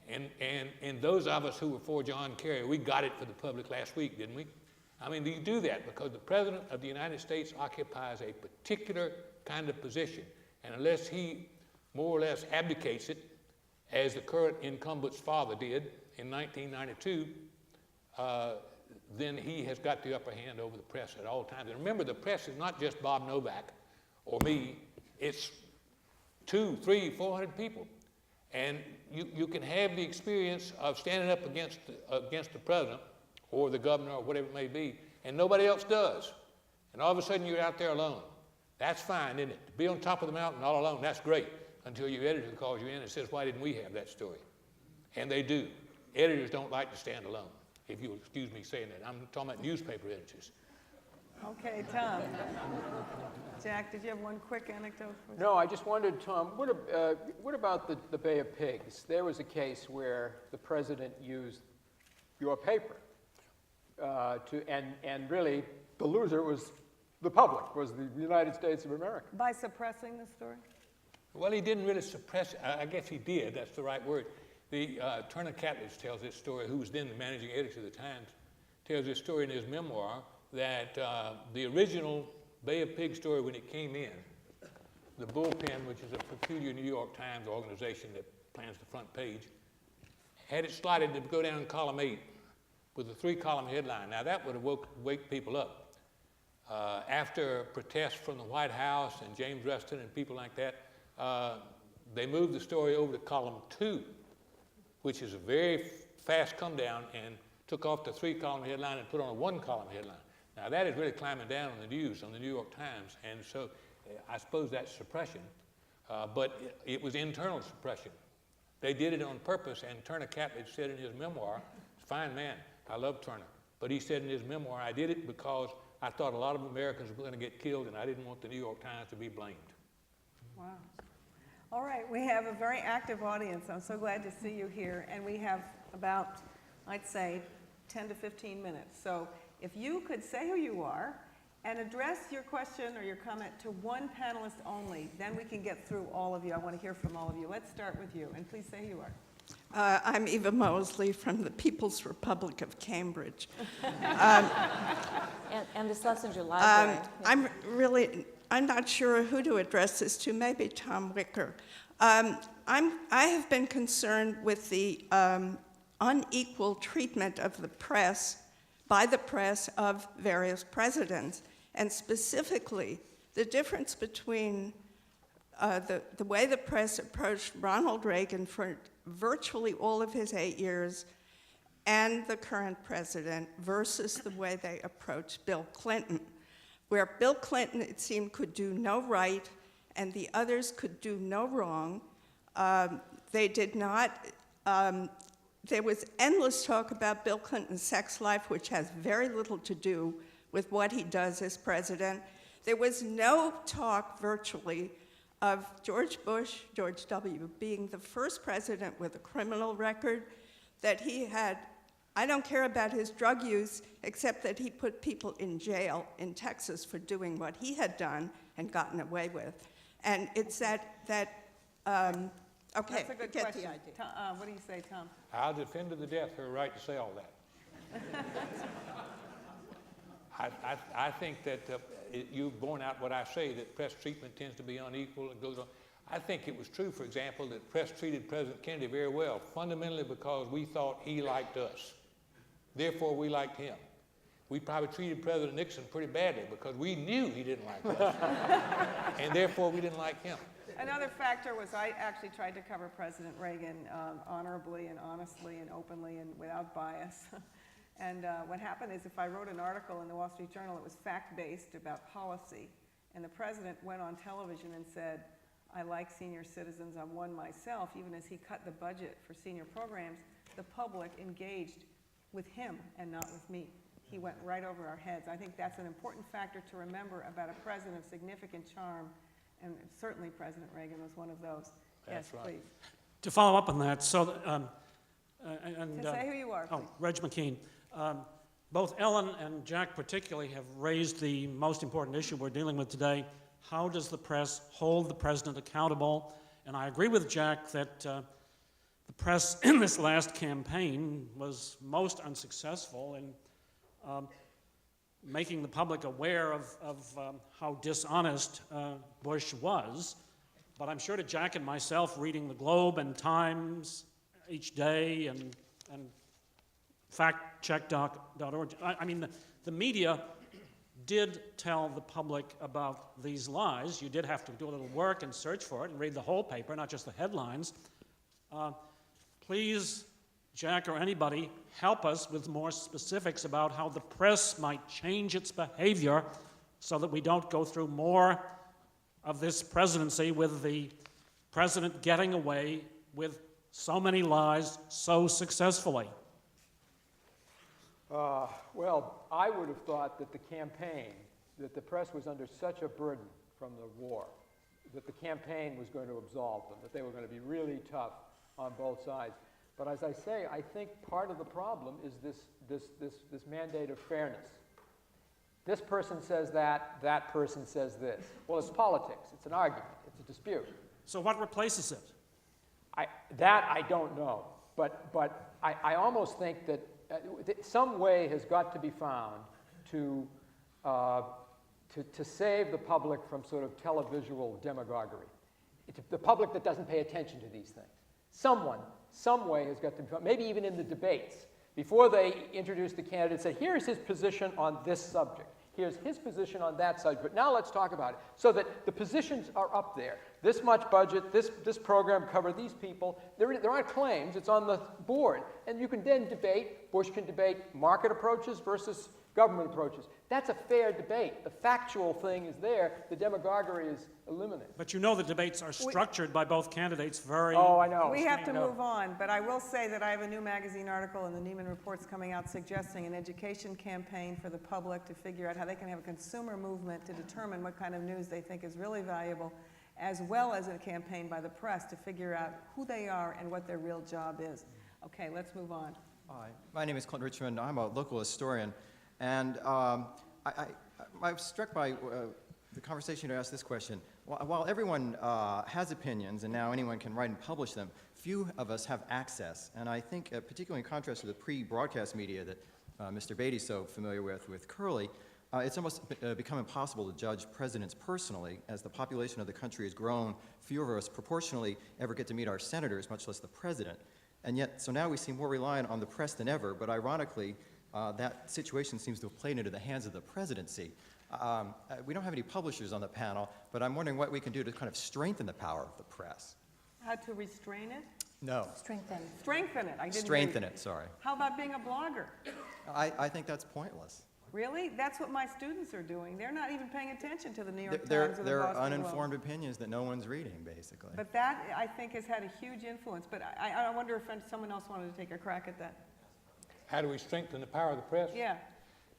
And those of us who were for John Kerry, we got it for the public last week, didn't we? I mean, you do that because the President of the United States occupies a particular kind of position. And unless he more or less abdicates it, as the current incumbent's father did in 1992, then he has got the upper hand over the press at all times. And remember, the press is not just Bob Novak or me. It's 200, 300, 400 people. And you can have the experience of standing up against the president or the governor or whatever it may be, and nobody else does. And all of a sudden you're out there alone. That's fine, isn't it? To be on top of the mountain all alone, that's great, until your editor calls you in and says, why didn't we have that story? And they do. Editors don't like to stand alone, if you'll excuse me saying that. I'm talking about newspaper editors. Okay, Tom. Jack, did you have one quick anecdote for us? No, I just wondered, Tom, what about the Bay of Pigs? There was a case where the president used your paper and really the loser was the public, was the United States of America. By suppressing the story? Well, he didn't really suppress it. I guess he did. That's the right word. The Turner Catlett tells this story, who was then the managing editor of the Times, tells this story in his memoir that the original Bay of Pigs story, when it came in, the Bullpen, which is a peculiar New York Times organization that plans the front page, had it slotted to go down in column 8 with a 3-column headline. Now that would have wake people up. After protests from the White House and James Reston and people like that, they moved the story over to column 2, which is a very fast come down, and took off the 3-column headline and put on a 1-column headline. Now that is really climbing down on the news, on the New York Times, and so I suppose that's suppression, but it was internal suppression. They did it on purpose, and Turner Catlett said in his memoir, fine man, I love Turner, but he said in his memoir, I did it because I thought a lot of Americans were going to get killed, and I didn't want the New York Times to be blamed. Wow. All right, we have a very active audience. I'm so glad to see you here, and we have about, I'd say, 10 to 15 minutes. So if you could say who you are and address your question or your comment to one panelist only, then we can get through all of you. I want to hear from all of you. Let's start with you, and please say who you are. I'm Eva Mosley from the People's Republic of Cambridge. And the Schlesinger Library. I'm not sure who to address this to, maybe Tom Wicker. I have been concerned with the unequal treatment of the press, by the press, of various presidents, and specifically the difference between the way the press approached Ronald Reagan for virtually all of his 8 years and the current president versus the way they approached Bill Clinton, where Bill Clinton, it seemed, could do no right and the others could do no wrong. They did not, there was endless talk about Bill Clinton's sex life, which has very little to do with what he does as president. There was no talk virtually of George Bush, George W., being the first president with a criminal record, that he had, I don't care about his drug use, except that he put people in jail in Texas for doing what he had done and gotten away with. And it's okay, That's a good get question. the idea. What do you say, Tom? I'll defend to the death her right to say all that. I think that you've borne out what I say, that press treatment tends to be unequal and goes on. I think it was true, for example, that press treated President Kennedy very well, fundamentally because we thought he liked us. Therefore, we liked him. We probably treated President Nixon pretty badly because we knew he didn't like us. And therefore, we didn't like him. Another factor was I actually tried to cover President Reagan honorably and honestly and openly and without bias. And what happened is if I wrote an article in the Wall Street Journal that was fact-based about policy, and the president went on television and said, I like senior citizens, I'm one myself, even as he cut the budget for senior programs, the public engaged with him and not with me. He went right over our heads. I think that's an important factor to remember about a president of significant charm, and certainly President Reagan was one of those. That's yes, right. please. To follow up on that, so, Say who you are, please. Reg McKean. Both Ellen and Jack particularly have raised the most important issue we're dealing with today. How does the press hold the president accountable? And I agree with Jack that the press in this last campaign was most unsuccessful in making the public aware of how dishonest Bush was. But I'm sure to Jack and myself, reading the Globe and Times each day and factcheck.org. I mean, the media did tell the public about these lies. You did have to do a little work and search for it and read the whole paper, not just the headlines. Please, Jack or anybody, help us with more specifics about how the press might change its behavior so that we don't go through more of this presidency with the president getting away with so many lies so successfully. Well, I would have thought that the campaign, that the press was under such a burden from the war, that the campaign was going to absolve them, that they were going to be really tough on both sides. But as I say, I think part of the problem is this mandate of fairness. This person says that person says this. Well, it's politics. It's an argument. It's a dispute. So what replaces it? I don't know. But I almost think that some way has got to be found to save the public from sort of televisual demagoguery. It's the public that doesn't pay attention to these things. Some way has got to be found, maybe even in the debates. Before they introduce the candidate, say, here's his position on this subject. Here's his position on that subject. But now let's talk about it. So that the positions are up there. This much budget, this program covered these people. There aren't claims. It's on the board. And you can then debate. Bush can debate market approaches versus government approaches. That's a fair debate. The factual thing is there. The demagoguery is eliminated. But you know the debates are structured by both candidates very... Oh, I know. We have to move on, but I will say that I have a new magazine article in the Neiman Reports coming out suggesting an education campaign for the public to figure out how they can have a consumer movement to determine what kind of news they think is really valuable, as well as a campaign by the press to figure out who they are and what their real job is. Okay, let's move on. Hi, my name is Clint Richmond. I'm a local historian, and I was struck by the conversation to ask this question. While everyone has opinions, and now anyone can write and publish them, few of us have access. And I think, particularly in contrast to the pre-broadcast media that Mr. Beatty's so familiar with Curley, it's almost become impossible to judge presidents personally. As the population of the country has grown, fewer of us proportionally ever get to meet our senators, much less the president. And yet, so now we seem more reliant on the press than ever, but ironically, that situation seems to have played into the hands of the presidency. We don't have any publishers on the panel, but I'm wondering what we can do to kind of strengthen the power of the press. How to restrain it? No. Strengthen. Strengthen it. I didn't Strengthen it, sorry. How about being a blogger? I think that's pointless. Really? That's what my students are doing. They're not even paying attention to the New York They're Times or the Boston Globe. uninformed opinions that no one's reading, basically. But that, I think, has had a huge influence. But I wonder if someone else wanted to take a crack at that. How do we strengthen the power of the press? Yeah.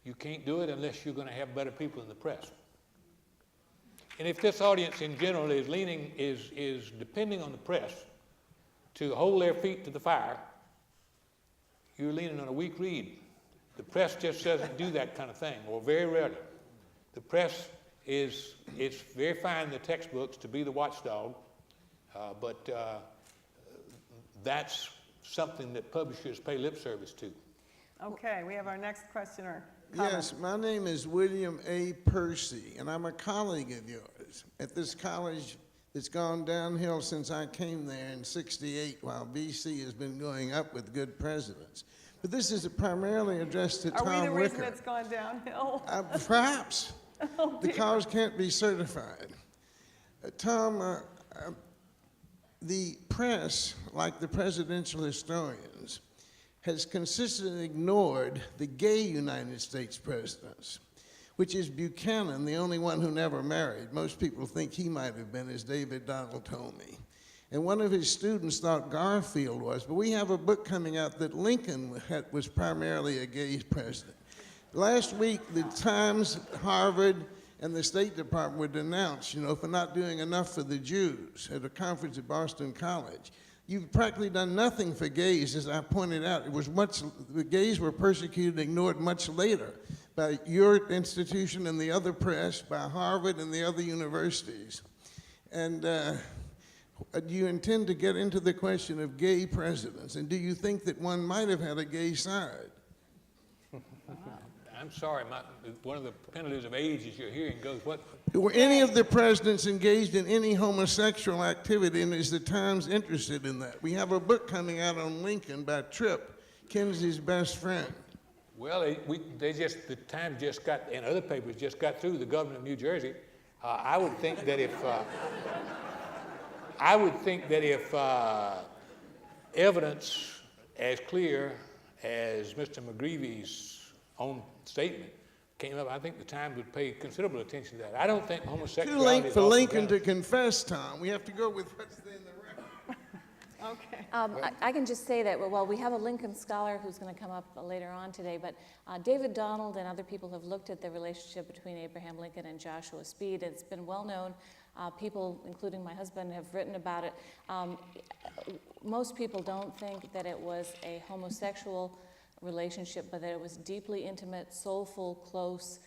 You can't do it unless you're going to have better people in the press. And if this audience in general is depending on the press to hold their feet to the fire, you're leaning on a weak reed. The press just doesn't do that kind of thing, or very rarely. The press it's very fine in the textbooks to be the watchdog, but that's something that publishers pay lip service to. Okay, we have our next questioner. Yes, my name is William A. Percy, and I'm a colleague of yours at this college that's gone downhill since I came there in '68, while BC has been going up with good presidents. But this is primarily addressed to Tom Wicker. Are we the reason it's gone downhill? Perhaps. The cause can't be certified. Tom, the press, like the presidential historians, has consistently ignored the gay United States presidents, which is Buchanan, the only one who never married. Most people think he might have been, as David Donald told me. And one of his students thought Garfield was, but we have a book coming out that Lincoln was primarily a gay president. Last week, the Times, Harvard, and the State Department were denounced, for not doing enough for the Jews at a conference at Boston College. You've practically done nothing for gays, as I pointed out. The gays were persecuted and ignored much later by your institution and the other press, by Harvard and the other universities. And do you intend to get into the question of gay presidents? And do you think that one might have had a gay side? I'm sorry, one of the penalties of age is your hearing goes what? Were any of the presidents engaged in any homosexual activity, and is the Times interested in that? We have a book coming out on Lincoln by Tripp. Kinsey's best friend. Well, the Times just got, and other papers just got through the governor of New Jersey. I would think that if evidence as clear as Mr. McGreevy's own statement came up, I think the Times would pay considerable attention to that. I don't think homosexuality Too late is for off the Lincoln ground. to confess, Tom. We have to go with what's in the record. Okay. I can just say that, well, we have a Lincoln scholar who's going to come up later on today, but David Donald and other people have looked at the relationship between Abraham Lincoln and Joshua Speed. It's been well known. People, including my husband, have written about it. Most people don't think that it was a homosexual relationship, but that it was deeply intimate, soulful, close,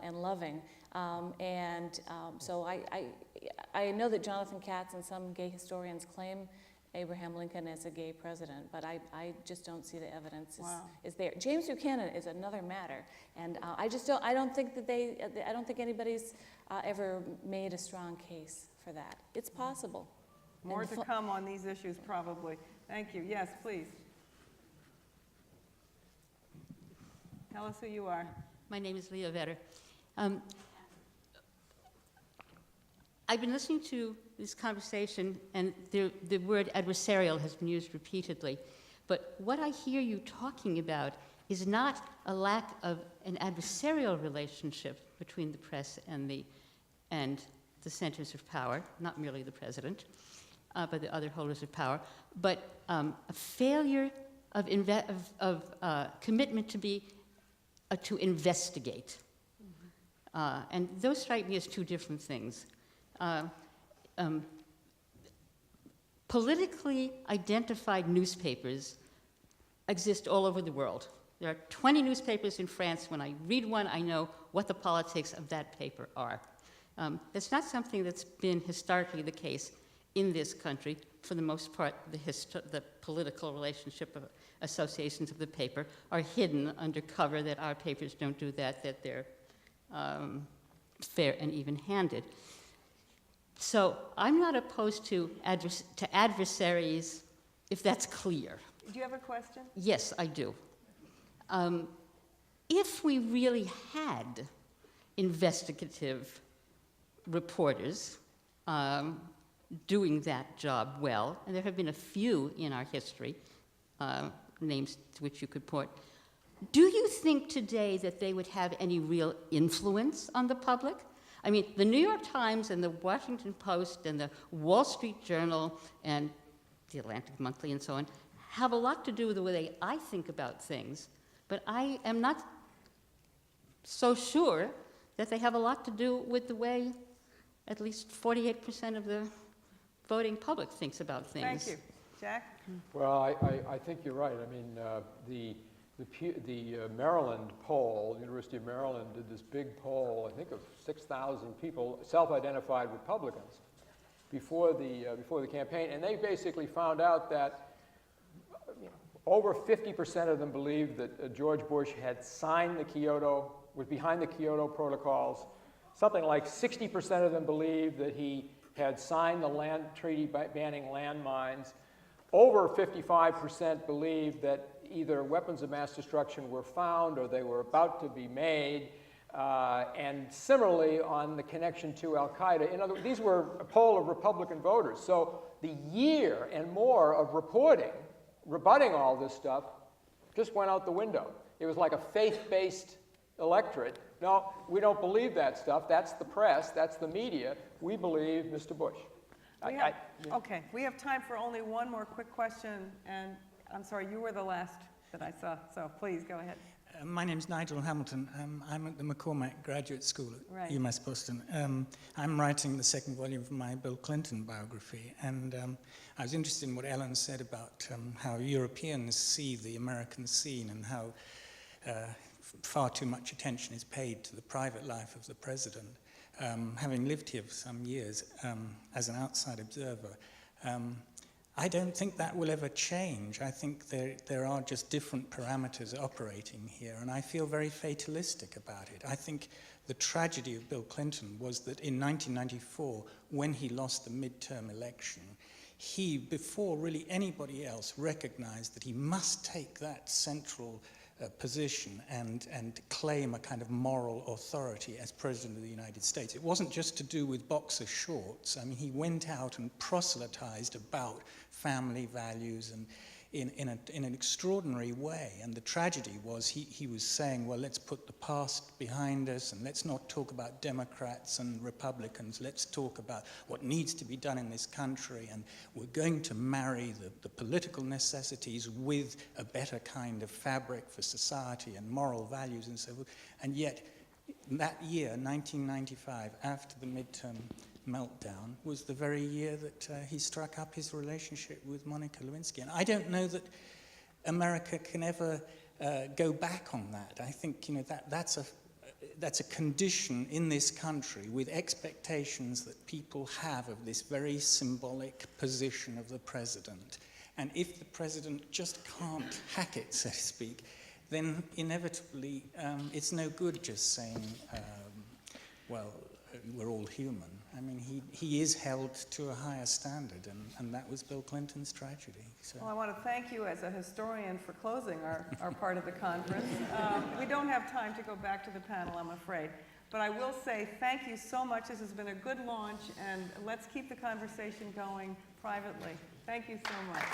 and loving. So I know that Jonathan Katz and some gay historians claim Abraham Lincoln as a gay president, but I just don't see the evidence is there. James Buchanan is another matter, and I don't think anybody's ever made a strong case for that. It's possible. More to come on these issues, probably. Thank you. Yes, please. Tell us who you are. My name is Leah Vetter. I've been listening to this conversation, and the word adversarial has been used repeatedly. But what I hear you talking about is not a lack of an adversarial relationship between the press and the centers of power, not merely the president, but the other holders of power, but a failure of commitment to investigate. And those strike me as two different things. Politically identified newspapers exist all over the world. There are 20 newspapers in France. When I read one, I know what the politics of that paper are. That's not something that's been historically the case in this country. For the most part, the political relationship of associations of the paper are hidden under cover that our papers don't do that they're fair and even-handed. So I'm not opposed to adversaries, if that's clear. Do you have a question? Yes, I do. If we really had investigative reporters doing that job well, and there have been a few in our history, names to which you could point, do you think today that they would have any real influence on the public? I mean, the New York Times and the Washington Post and the Wall Street Journal and the Atlantic Monthly and so on have a lot to do with the way I think about things, but I am not so sure that they have a lot to do with the way at least 48% of the voting public thinks about things. Thank you. Jack? Well, I think you're right. I mean, the Maryland poll, University of Maryland did this big poll, I think of 6,000 people, self-identified Republicans, before the campaign, and they basically found out that over 50% of them believed that George Bush had signed was behind the Kyoto protocols. Something like 60% of them believed that he had signed the land treaty banning landmines. Over 55% believed that either weapons of mass destruction were found or they were about to be made, and similarly on the connection to Al-Qaeda. In other words, these were a poll of Republican voters. So the year and more of reporting, rebutting all this stuff, just went out the window. It was like a faith-based electorate. No, we don't believe that stuff. That's the press. That's the media. We believe Mr. Bush. Okay, we have time for only one more quick question, and I'm sorry, you were the last that I saw, so please go ahead. My name is Nigel Hamilton. I'm at the McCormack Graduate School at UMass Boston. I'm writing the second volume of my Bill Clinton biography, and I was interested in what Ellen said about how Europeans see the American scene and how far too much attention is paid to the private life of the president. Having lived here for some years as an outside observer, I don't think that will ever change. I think there are just different parameters operating here, and I feel very fatalistic about it. I think the tragedy of Bill Clinton was that in 1994, when he lost the midterm election, he, before really anybody else, recognized that he must take that central position and claim a kind of moral authority as President of the United States. It wasn't just to do with boxer shorts. I mean, he went out and proselytized about family values and in an extraordinary way. And the tragedy was he was saying, well, let's put the past behind us and let's not talk about Democrats and Republicans. Let's talk about what needs to be done in this country, and we're going to marry the political necessities with a better kind of fabric for society and moral values and so forth. And yet, that year, 1995, after the midterm meltdown, was the very year that he struck up his relationship with Monica Lewinsky. And I don't know that America can ever go back on that. I think that's a condition in this country with expectations that people have of this very symbolic position of the president. And if the president just can't hack it, so to speak, then inevitably it's no good just saying, well, we're all human. I mean, he is held to a higher standard, and that was Bill Clinton's tragedy. So. Well, I want to thank you as a historian for closing our part of the conference. We don't have time to go back to the panel, I'm afraid. But I will say thank you so much. This has been a good launch, and let's keep the conversation going privately. Thank you so much.